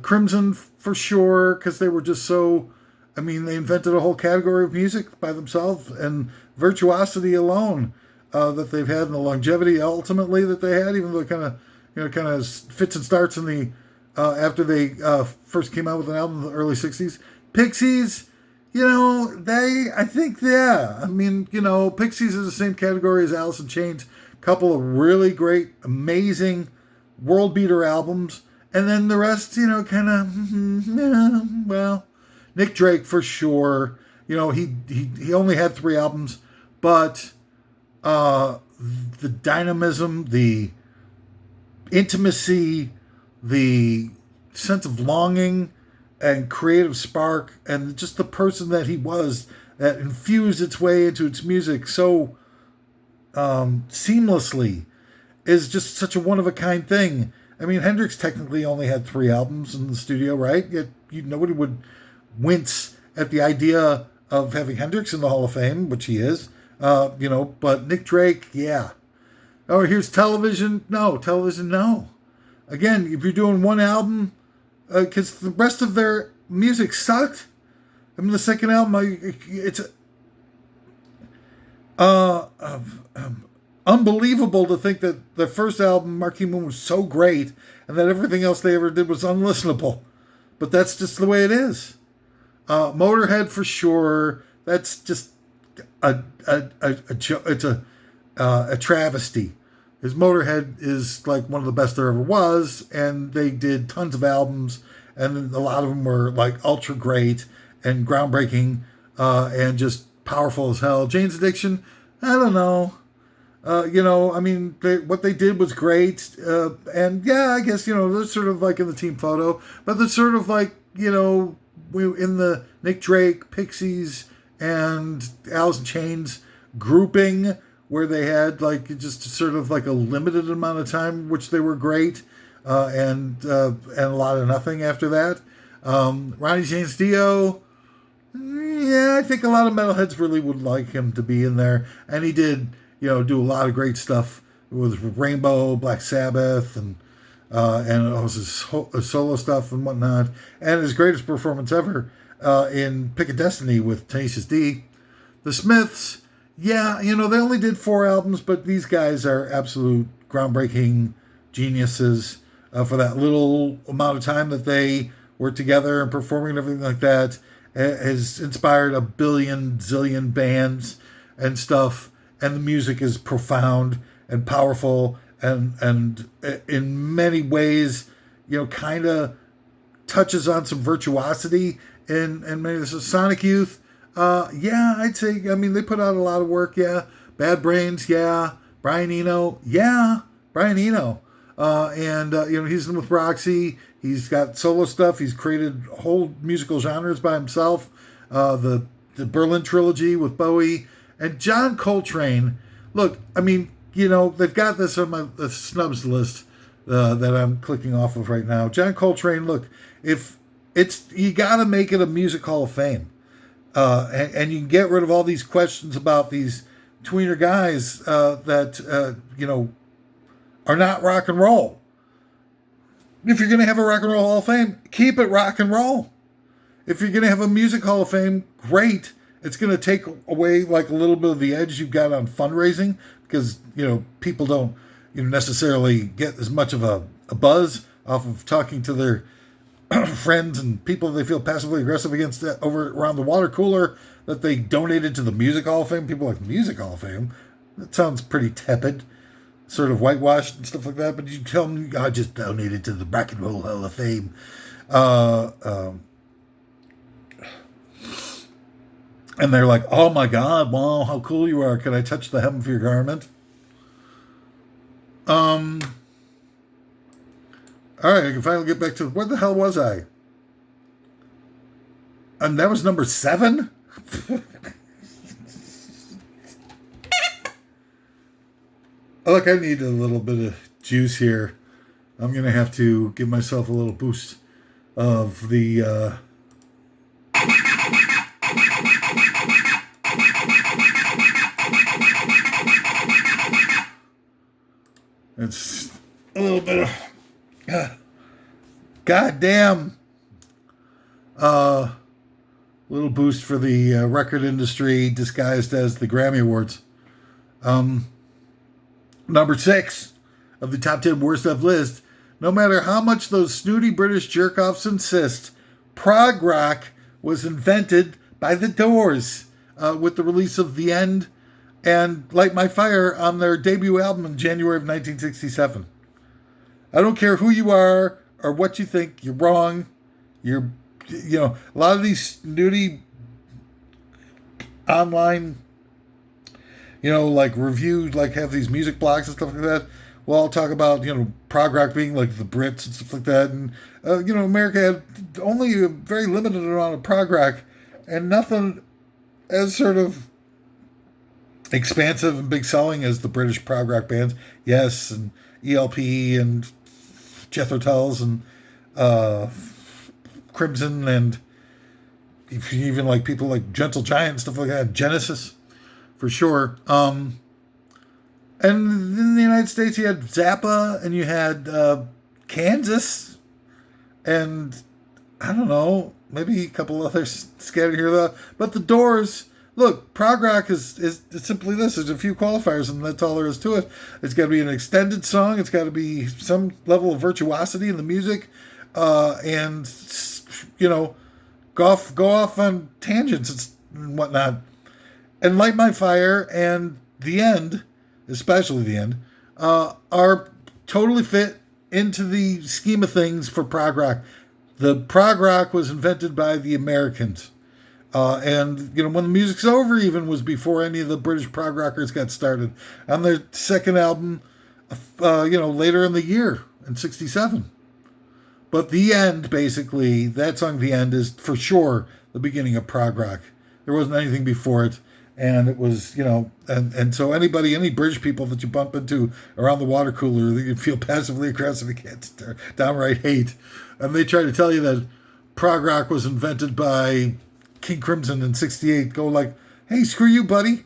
Crimson for sure, because they were just so, I mean, they invented a whole category of music by themselves, and virtuosity alone that they've had, and the longevity ultimately that they had, even though it kind of fits and starts in the after they first came out with an album in the early 60s. Pixies, Pixies is the same category as Alice in Chains. Couple of really great, amazing world beater albums. And then the rest, Nick Drake for sure. He only had 3 albums, but the dynamism, the intimacy, the sense of longing and creative spark and just the person that he was that infused its way into its music so seamlessly is just such a one-of-a-kind thing. I mean, Hendrix technically only had 3 albums in the studio, right? Yet nobody would wince at the idea of having Hendrix in the Hall of Fame, which he is, but Nick Drake, yeah. Oh, here's Television. No. Again, if you're doing one album, because the rest of their music sucked. I mean, the second album, it's unbelievable to think that the first album, Marquee Moon, was so great, and that everything else they ever did was unlistenable. But that's just the way it is. Motorhead for sure. That's just it's a travesty. His Motorhead is like one of the best there ever was, and they did tons of albums, and a lot of them were like ultra great and groundbreaking and just powerful as hell. Jane's Addiction, I don't know. What they did was great, and yeah, I guess they're sort of like in the team photo, but they're sort of like in the Nick Drake, Pixies, and Alice in Chains grouping, where they had like just sort of like a limited amount of time, which they were great, and a lot of nothing after that. Ronnie James Dio, yeah, I think a lot of metalheads really would like him to be in there, and he did, do a lot of great stuff with Rainbow, Black Sabbath, and his solo stuff and whatnot, and his greatest performance ever in Pick of Destiny with Tenacious D. The Smiths. Yeah, they only did 4 albums, but these guys are absolute groundbreaking geniuses for that little amount of time that they were together and performing and everything like that. Has inspired a billion, zillion bands and stuff, and the music is profound and powerful and in many ways, kind of touches on some virtuosity in many of this. Sonic Youth, yeah, I'd say. I mean, they put out a lot of work. Yeah, Bad Brains. Yeah, Brian Eno. Yeah, Brian Eno. And he's in with Roxy. He's got solo stuff. He's created whole musical genres by himself. The Berlin trilogy with Bowie and John Coltrane. Look, I mean, they've got this on the snubs list that I'm clicking off of right now. John Coltrane. Look, if you got to make it a music hall of fame, and you can get rid of all these questions about these tweener guys that are not rock and roll. If you're going to have a rock and roll hall of fame, keep it rock and roll. If you're going to have a music hall of fame, great. It's going to take away like a little bit of the edge you've got on fundraising because, people don't necessarily get as much of a buzz off of talking to their friends and people they feel passively aggressive against over around the water cooler that they donated to the Music Hall of Fame. People like Music Hall of Fame. That sounds pretty tepid, sort of whitewashed and stuff like that. But you tell them, I just donated to the Rock and Roll Hall of Fame. And they're like, oh my God, wow, how cool you are. Can I touch the hem of your garment? All right, I can finally get back to, where the hell was I? And that was number 7? Look, I need a little bit of juice here. I'm going to have to give myself a little boost of the... It's a little bit of goddamn little boost for the record industry disguised as the Grammy Awards. Number 6 of the top 10 worst of list. No matter how much those snooty British jerk-offs insist, prog rock was invented by the Doors with the release of The End and Light My Fire on their debut album in January of 1967. I don't care who you are or what you think, you're wrong. A lot of these snooty online, like reviews, like have these music blogs and stuff like that. Well, I'll talk about, prog rock being like the Brits and stuff like that. And, America had only a very limited amount of prog rock and nothing as sort of expansive and big selling as the British prog rock bands. Yes, and ELP and Jethro Tulls and Crimson and even like people like Gentle Giant and stuff like that. Genesis, for sure. And in the United States, you had Zappa and you had Kansas and I don't know, maybe a couple others scattered here though. But the Doors, look, prog rock is simply this. There's a few qualifiers and that's all there is to it. It's got to be an extended song. It's got to be some level of virtuosity in the music. And, go off on tangents and whatnot. And Light My Fire and The End, especially The End, are totally fit into the scheme of things for prog rock. The prog rock was invented by the Americans. And when the music's over even was before any of the British prog rockers got started. On their second album, later in the year, in 1967. But The End, basically, that song The End is for sure the beginning of prog rock. There wasn't anything before it. And it was, and so any British people that you bump into around the water cooler that you feel passively aggressive against or downright hate. And they try to tell you that prog rock was invented by King Crimson in 1968. Go like, hey, screw you, buddy.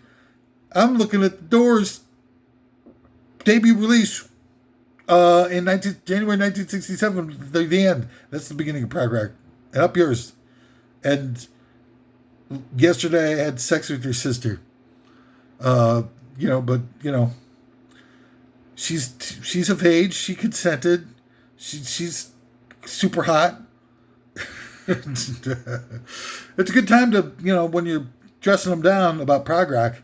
I'm looking at the Doors debut release in January 1967. The End. That's the beginning of prog rock. And up yours. And yesterday I had sex with your sister. She's of age. She consented. She's super hot. It's a good time to, when you're dressing them down about prog rock,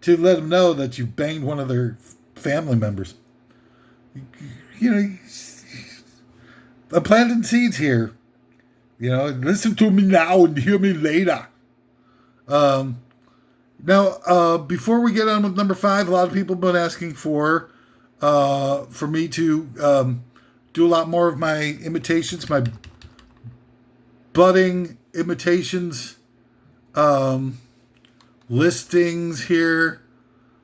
to let them know that you banged one of their family members. You know, I'm planting seeds here. You know, listen to me now and hear me later. Now, before we get on with number 5, a lot of people have been asking for me to do a lot more of my imitations, my budding imitations, listings here.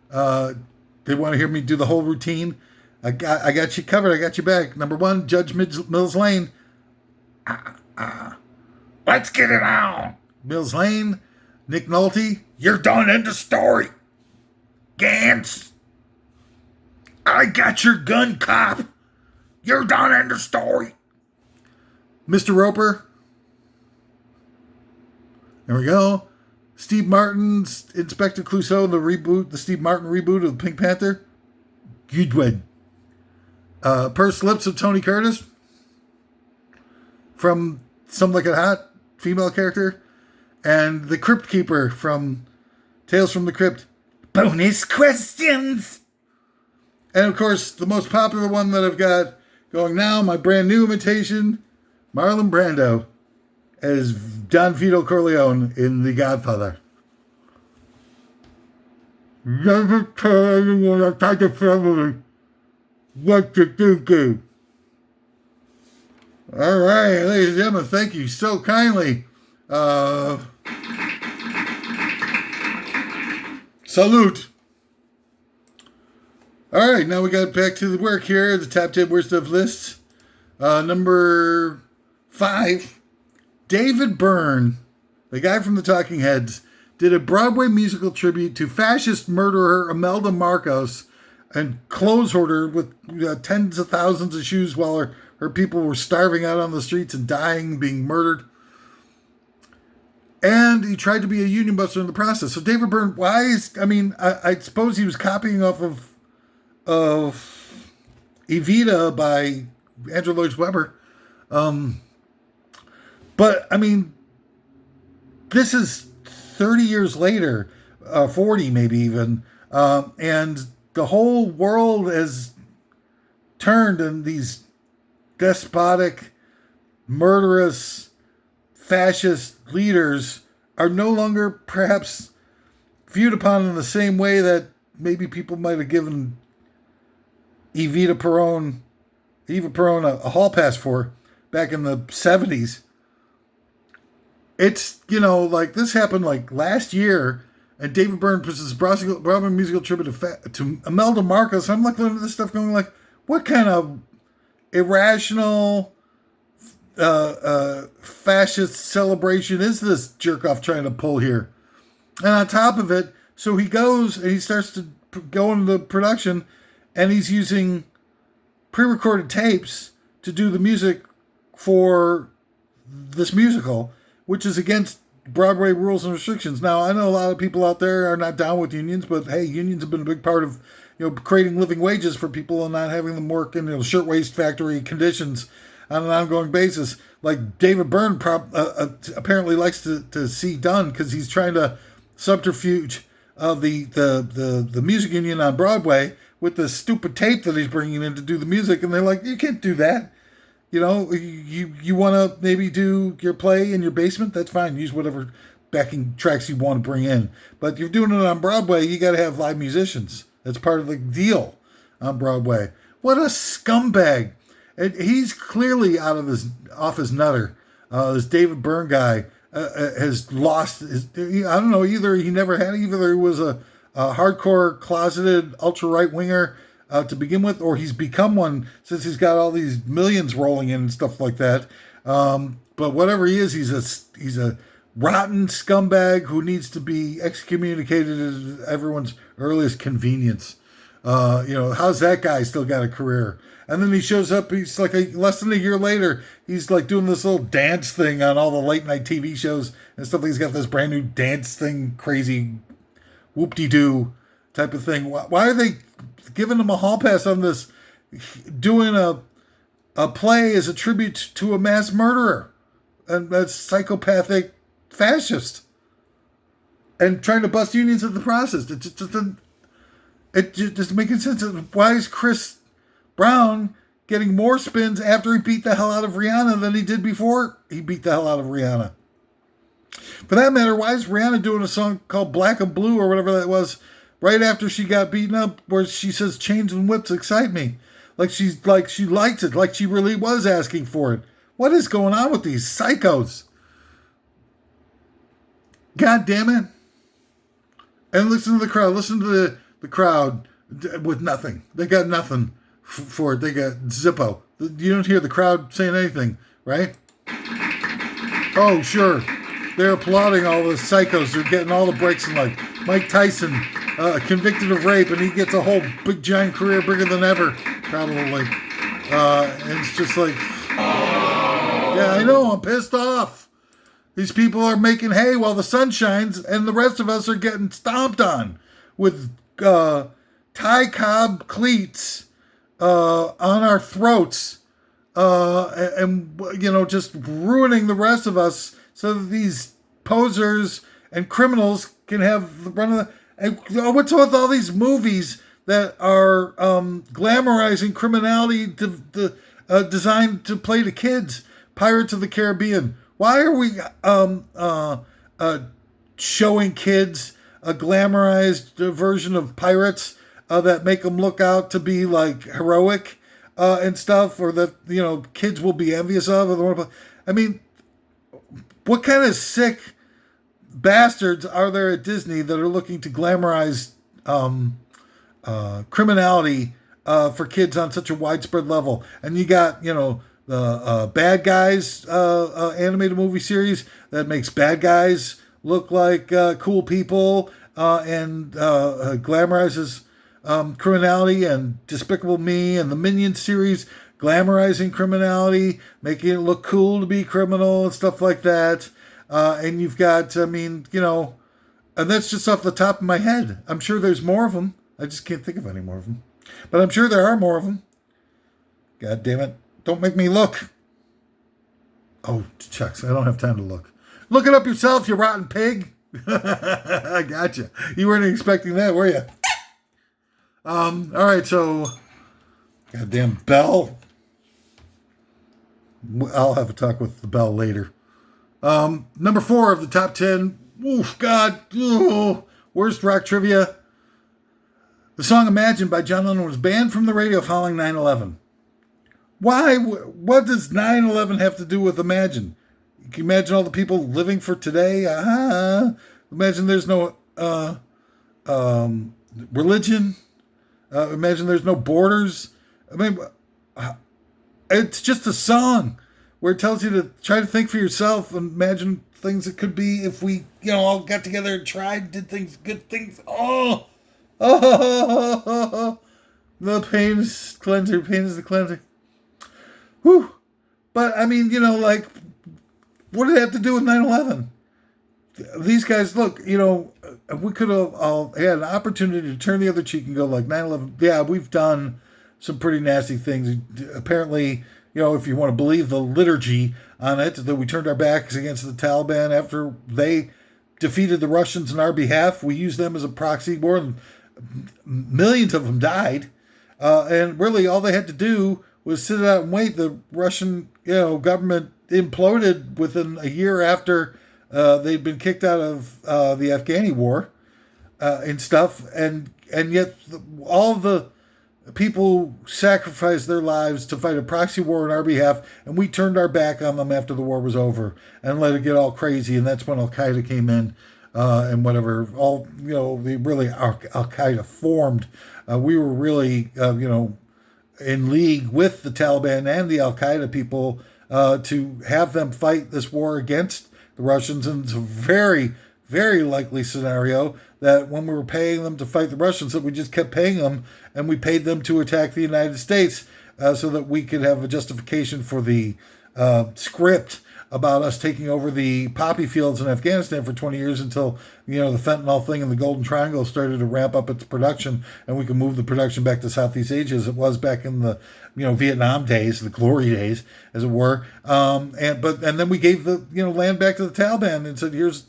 They want to hear me do the whole routine. I got you covered. I got you back. Number 1, Judge Mills Lane. Let's get it on. Mills Lane. Nick Nolte. You're done. End of story. Gantz. I got your gun, cop. You're done. End of story. Mr. Roper. There we go. Steve Martin's Inspector Clouseau, the Steve Martin reboot of Pink Panther. Good one. Pursed Lips of Tony Curtis. From Some Like It Hot, female character. And the Crypt Keeper from Tales from the Crypt. Bonus questions! And of course, the most popular one that I've got going now, my brand new imitation, Marlon Brando as Don Vito Corleone in The Godfather. Never tell anyone outside the family what you're thinking. All right, ladies and gentlemen, thank you so kindly. Salute. All right, now we got back to the work here. The top 10 worst of lists. Number 5, David Byrne, the guy from the Talking Heads, did a Broadway musical tribute to fascist murderer Imelda Marcos and clothes hoarder with tens of thousands of shoes while her people were starving out on the streets and dying, being murdered. And he tried to be a union buster in the process. So David Byrne, I suppose he was copying off of Evita by Andrew Lloyd Webber. But, I mean, this is 30 years later, 40 maybe even, and the whole world has turned, and these despotic, murderous, fascist leaders are no longer perhaps viewed upon in the same way that maybe people might have given Eva Peron a hall pass for back in the 70s. It's, like this happened like last year, and David Byrne puts this Broadway musical tribute to Imelda Marcos. I'm looking at this stuff going like, what kind of irrational fascist celebration is this jerk off trying to pull here? And on top of it, so he goes and he starts to go into the production, and he's using pre-recorded tapes to do the music for this musical, which is against Broadway rules and restrictions. Now, I know a lot of people out there are not down with unions, but hey, unions have been a big part of creating living wages for people and not having them work in shirtwaist factory conditions on an ongoing basis. Like David Byrne apparently likes to see done, because he's trying to subterfuge the music union on Broadway with the stupid tape that he's bringing in to do the music, and they're like, you can't do that. You want to maybe do your play in your basement? That's fine. Use whatever backing tracks you want to bring in. But if you're doing it on Broadway, you got to have live musicians. That's part of the deal on Broadway. What a scumbag. He's clearly off his nutter. This David Byrne guy has lost his, I don't know, either he was a hardcore closeted ultra right winger to begin with, or he's become one since he's got all these millions rolling in and stuff like that. But whatever he is, he's a rotten scumbag who needs to be excommunicated at everyone's earliest convenience. How's that guy still got a career? And then he shows up, he's like less than a year later, he's like doing this little dance thing on all the late night TV shows and stuff. He's got this brand new dance thing, crazy whoop-de-doo type of thing. Why are they giving him a hall pass on this, doing a play as a tribute to a mass murderer and a psychopathic fascist, and trying to bust unions in the process? It just doesn't make any sense. Why is Chris Brown getting more spins after he beat the hell out of Rihanna than he did before he beat the hell out of Rihanna. For that matter, why is Rihanna doing a song called Black and Blue or whatever that was right after she got beaten up, where she says chains and whips excite me? Like she liked it, like she really was asking for it. What is going on with these psychos? God damn it. And listen to the crowd. Listen to the crowd with nothing. They got nothing for it. They got Zippo. You don't hear the crowd saying anything, right? Oh, sure. They're applauding all the psychos. They're getting all the breaks in life. Mike Tyson, convicted of rape, and he gets a whole big giant career bigger than ever, probably. And it's just like, yeah, I know, I'm pissed off. These people are making hay while the sun shines, and the rest of us are getting stomped on with Ty Cobb cleats on our throats, and just ruining the rest of us, so that these posers and criminals can have the run of the. And what's with all these movies that are glamorizing criminality designed to play to kids? Pirates of the Caribbean. Why are we showing kids a glamorized version of pirates that make them look out to be like heroic and stuff, or that kids will be envious of? I mean, what kind of sick bastards are there at Disney that are looking to glamorize criminality for kids on such a widespread level? And you got the Bad Guys animated movie series that makes bad guys look like cool people and glamorizes criminality, and Despicable Me and the Minions series glamorizing criminality, making it look cool to be criminal and stuff like that. And you've got, and that's just off the top of my head. I'm sure there's more of them. I just can't think of any more of them. But I'm sure there are more of them. God damn it. Don't make me look. Oh, shucks. I don't have time to look. Look it up yourself, you rotten pig. I gotcha. You weren't expecting that, were you? All right, so goddamn Bell. I'll have a talk with the Bell later. Number 4 of the top 10. Oof, God. Oh, worst rock trivia. The song Imagine by John Lennon was banned from the radio following 9/11. Why? What does 9/11 have to do with Imagine? You can imagine all the people living for today. Imagine there's no religion. Imagine there's no borders. I mean, it's just a song where it tells you to try to think for yourself and imagine things that could be if we, all got together and tried, did things, good things. Oh, the pain is cleanser. Pain is the cleanser. Whew. But I mean, what did it have to do with 9/11? These guys, look, we could have all had an opportunity to turn the other cheek and go like 9/11. Yeah, we've done some pretty nasty things. Apparently, if you want to believe the liturgy on it, that we turned our backs against the Taliban after they defeated the Russians on our behalf. We used them as a proxy. More than millions of them died. And really all they had to do was sit out and wait. The Russian, government imploded within a year after they'd been kicked out of the Afghani war and stuff. And yet all the people sacrificed their lives to fight a proxy war on our behalf, and we turned our back on them after the war was over and let it get all crazy. And that's when Al-Qaeda came in and whatever. All, Al-Qaeda formed. We were really, in league with the Taliban and the Al-Qaeda people to have them fight this war against the Russians. And it's a very, very likely scenario that when we were paying them to fight the Russians, that we just kept paying them, and we paid them to attack the United States so that we could have a justification for the script about us taking over the poppy fields in Afghanistan for 20 years until, the fentanyl thing in the Golden Triangle started to ramp up its production, and we could move the production back to Southeast Asia as it was back in the, Vietnam days, the glory days, as it were. And then we gave the, land back to the Taliban and said, here's,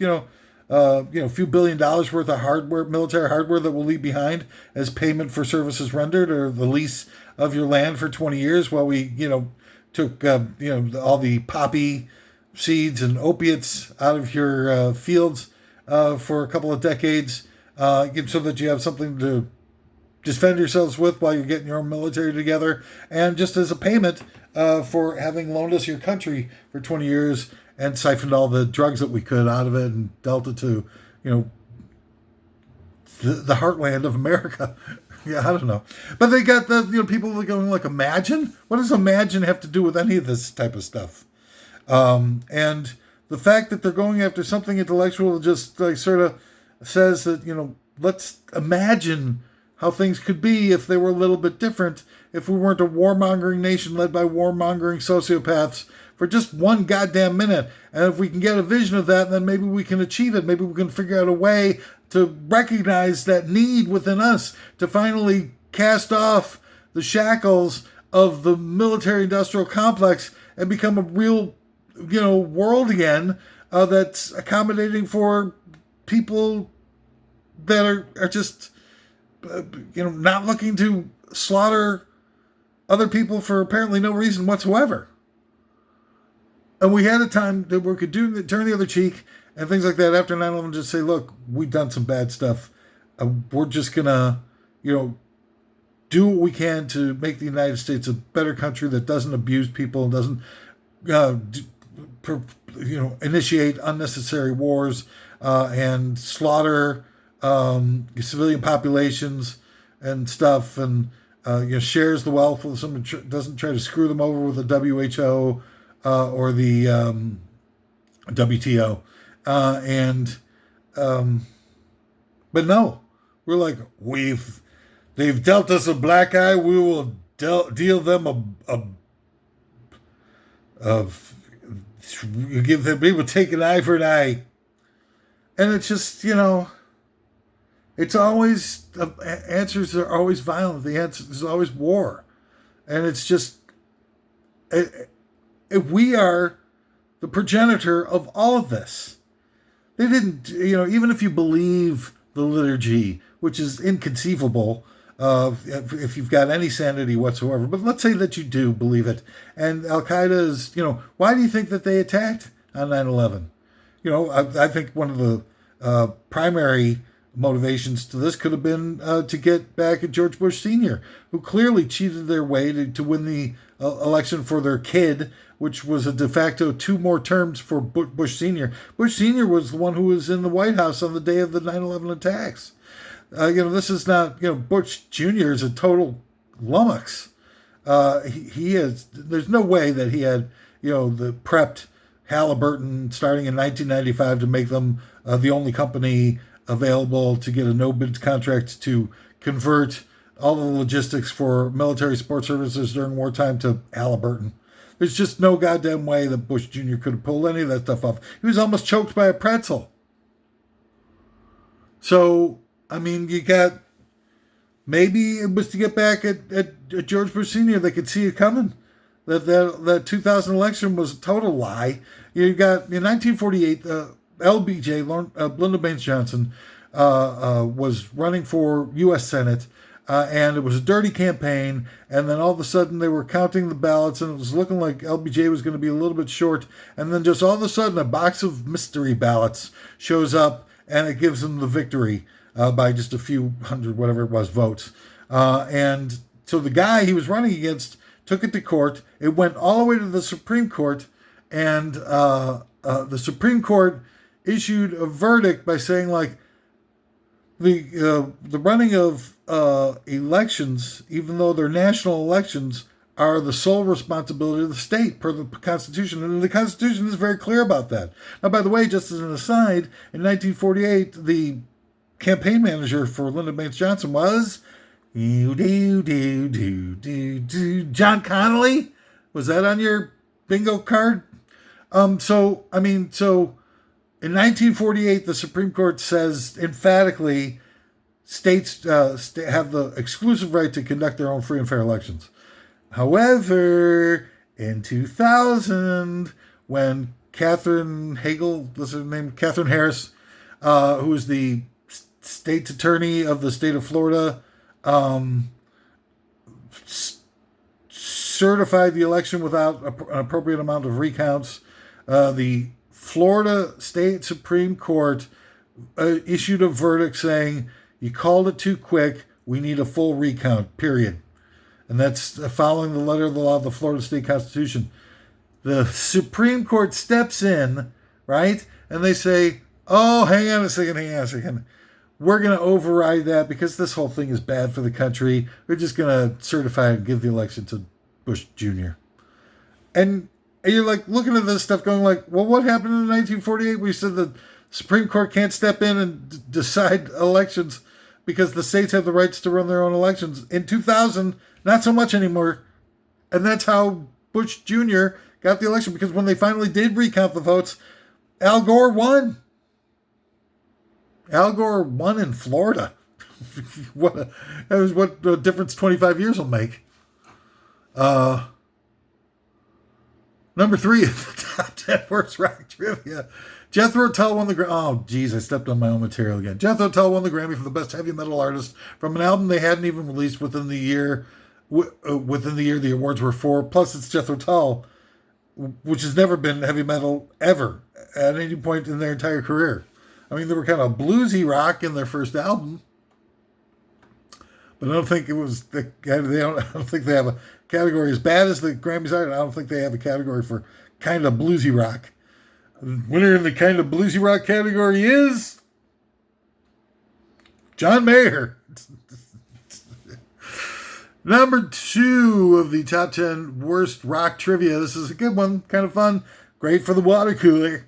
a few $1 billion worth of hardware, military hardware that we'll leave behind as payment for services rendered, or the lease of your land for 20 years while we, took, all the poppy seeds and opiates out of your fields for a couple of decades, so that you have something to defend yourselves with while you're getting your own military together, and just as a payment for having loaned us your country for 20 years and siphoned all the drugs that we could out of it and dealt it to, the heartland of America. Yeah, I don't know. But they got the, people going like, Imagine? What does Imagine have to do with any of this type of stuff? And the fact that they're going after something intellectual just like sort of says that, let's imagine how things could be if they were a little bit different, if we weren't a warmongering nation led by warmongering sociopaths for just one goddamn minute. And if we can get a vision of that, then maybe we can achieve it. Maybe we can figure out a way to recognize that need within us to finally cast off the shackles of the military-industrial complex and become a real, world again that's accommodating for people that are just, not looking to slaughter other people for apparently no reason whatsoever. And we had a time that we could turn the other cheek and things like that after 9/11, just say, look, we've done some bad stuff. We're just going to, do what we can to make the United States a better country that doesn't abuse people and doesn't, initiate unnecessary wars and slaughter civilian populations and stuff, and shares the wealth with someone, doesn't try to screw them over with the WHO or the WTO, but no, we're like, they've dealt us a black eye, we will deal them we will take an eye for an eye. And it's just, it's always, answers are always violent. The answer is always war. And it's just, if we are the progenitor of all of this. They didn't, even if you believe the liturgy, which is inconceivable, if you've got any sanity whatsoever, but let's say that you do believe it. And Al-Qaeda is, why do you think that they attacked on 9/11? I think one of the primary motivations to this could have been to get back at George Bush Sr., who clearly cheated their way to win the election for their kid, which was a de facto 2 more terms for Bush Sr. Bush Sr. was the one who was in the White House on the day of the 9/11 attacks. This is not, Bush Jr. is a total lummox. He is, there's no way that he had, the prepped Halliburton starting in 1995 to make them the only company available to get a no-bid contract to convert all the logistics for military support services during wartime to Halliburton. There's just no goddamn way that Bush Jr. could have pulled any of that stuff off. He was almost choked by a pretzel. So, you got, maybe it was to get back at George Bush Sr. They could see it coming. That 2000 election was a total lie. You got, in 1948, LBJ, Lyndon Baines Johnson, was running for U.S. Senate, and it was a dirty campaign, and then all of a sudden they were counting the ballots, and it was looking like LBJ was going to be a little bit short, and then just all of a sudden a box of mystery ballots shows up, and it gives them the victory by just a few hundred, whatever it was, votes. And so the guy he was running against took it to court. It went all the way to the Supreme Court, and the Supreme Court issued a verdict by saying, like, the running of elections, even though they're national elections, are the sole responsibility of the state per the Constitution. And the Constitution is very clear about that. Now, by the way, just as an aside, in 1948, the campaign manager for Lyndon Baines Johnson was John Connolly. Was that on your bingo card? So in 1948, the Supreme Court says emphatically states have the exclusive right to conduct their own free and fair elections. However, in 2000, when Catherine Hagel, what's her name? Catherine Harris, who is the state's attorney of the state of Florida, certified the election without an appropriate amount of recounts. The Florida State Supreme Court issued a verdict saying, you called it too quick. We need a full recount, period. And that's following the letter of the law of the Florida State Constitution. The Supreme Court steps in, right? And they say, oh, hang on a second. We're going to override that because this whole thing is bad for the country. We're just going to certify and give the election to Bush Jr. And you're like looking at this stuff going like, well, what happened in 1948? We said the Supreme Court can't step in and decide elections because the states have the rights to run their own elections. In 2000, not so much anymore. And that's how Bush Jr. got the election, because when they finally did recount the votes, Al Gore won. Al Gore won in Florida. That was what the difference 25 years will make. Number 3 of the top 10 worst rock trivia. Jethro Tull won the Grammy. Oh, geez, I stepped on my own material again. Jethro Tull won the Grammy for the best heavy metal artist from an album they hadn't even released within the year. Within the year the awards were for. Plus, it's Jethro Tull, which has never been heavy metal ever at any point in their entire career. I mean, they were kind of bluesy rock in their first album, but I don't think it was I don't think they have a category as bad as the Grammys are. I don't think they have a category for kind of bluesy rock. The winner in the kind of bluesy rock category is John Mayer. Number 2 of the top 10 worst rock trivia. This is a good one, kind of fun, great for the water cooler.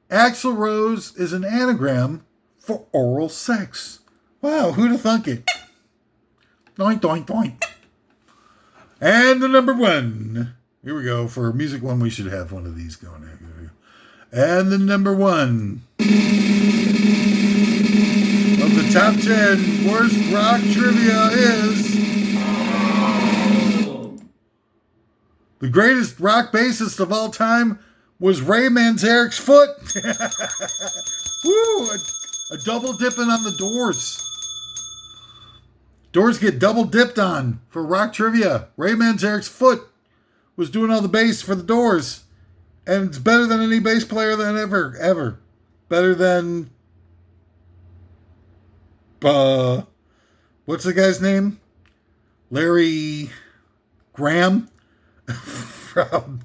Axl Rose is an anagram for oral sex. Wow, who'd have thunk it? Doink, doink, doink. And the number 1. Here we go. For music one, we should have one of these going. And the number 1 of the top 10 worst rock trivia is the greatest rock bassist of all time was Ray Manzarek's foot. Woo! A double dipping on the Doors. Doors get double dipped on for rock trivia. Ray Manzarek's foot was doing all the bass for the Doors. And it's better than any bass player than ever. Better than... what's the guy's name? Larry Graham from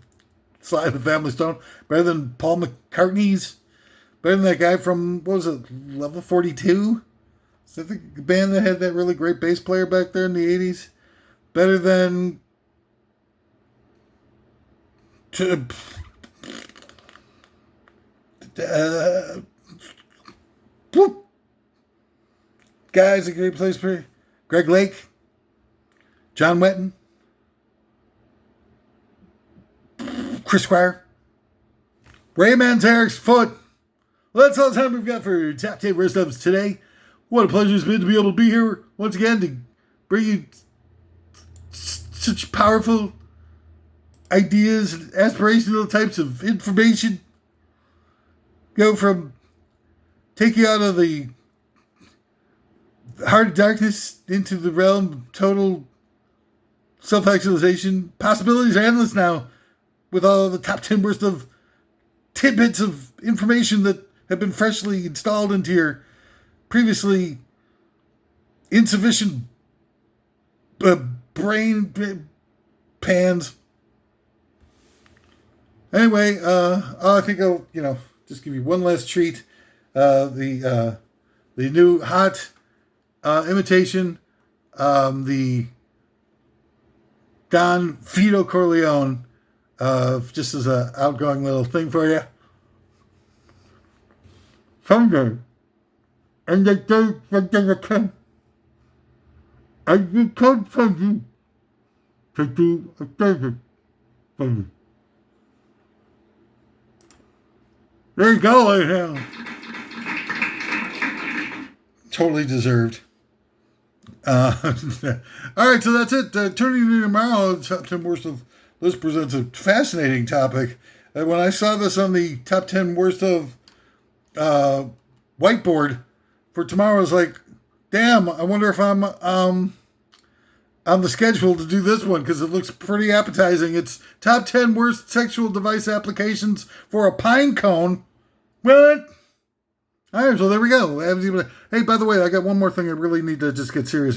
Sly and the Family Stone. Better than Paul McCartney's. Better than that guy from, what was it, Level 42? Is that the band that had that really great bass player back there in the 80s? Better than... guys, a great place for Greg Lake, John Wetton, Chris Squire, Ray Manzarek's foot. Well, that's all the time we've got for Top 10 Worst Ofs today. What a pleasure it's been to be able to be here once again to bring you such powerful ideas and aspirational types of information. Go from take you out of the heart of darkness into the realm of total self-actualization. Possibilities are endless now with all the top 10 worst of tidbits of information that have been freshly installed into your previously insufficient brain pans. Anyway, I think I'll, just give you one last treat. The new hot imitation, the Don Vito Corleone, just as an outgoing little thing for you. Someday, and the day that they come, I will come from you to do a favor for me. There you go, right now. Totally deserved. All right, so that's it. Turning in tomorrow, top 10 worst of this presents a fascinating topic. When I saw this on the top 10 worst of whiteboard for tomorrow. I was like, damn, I wonder if I'm on the schedule to do this one because it looks pretty appetizing. It's top 10 worst sexual device applications for a pine cone. What? All right, so there we go. Hey, by the way, I got one more thing I really need to just get serious with.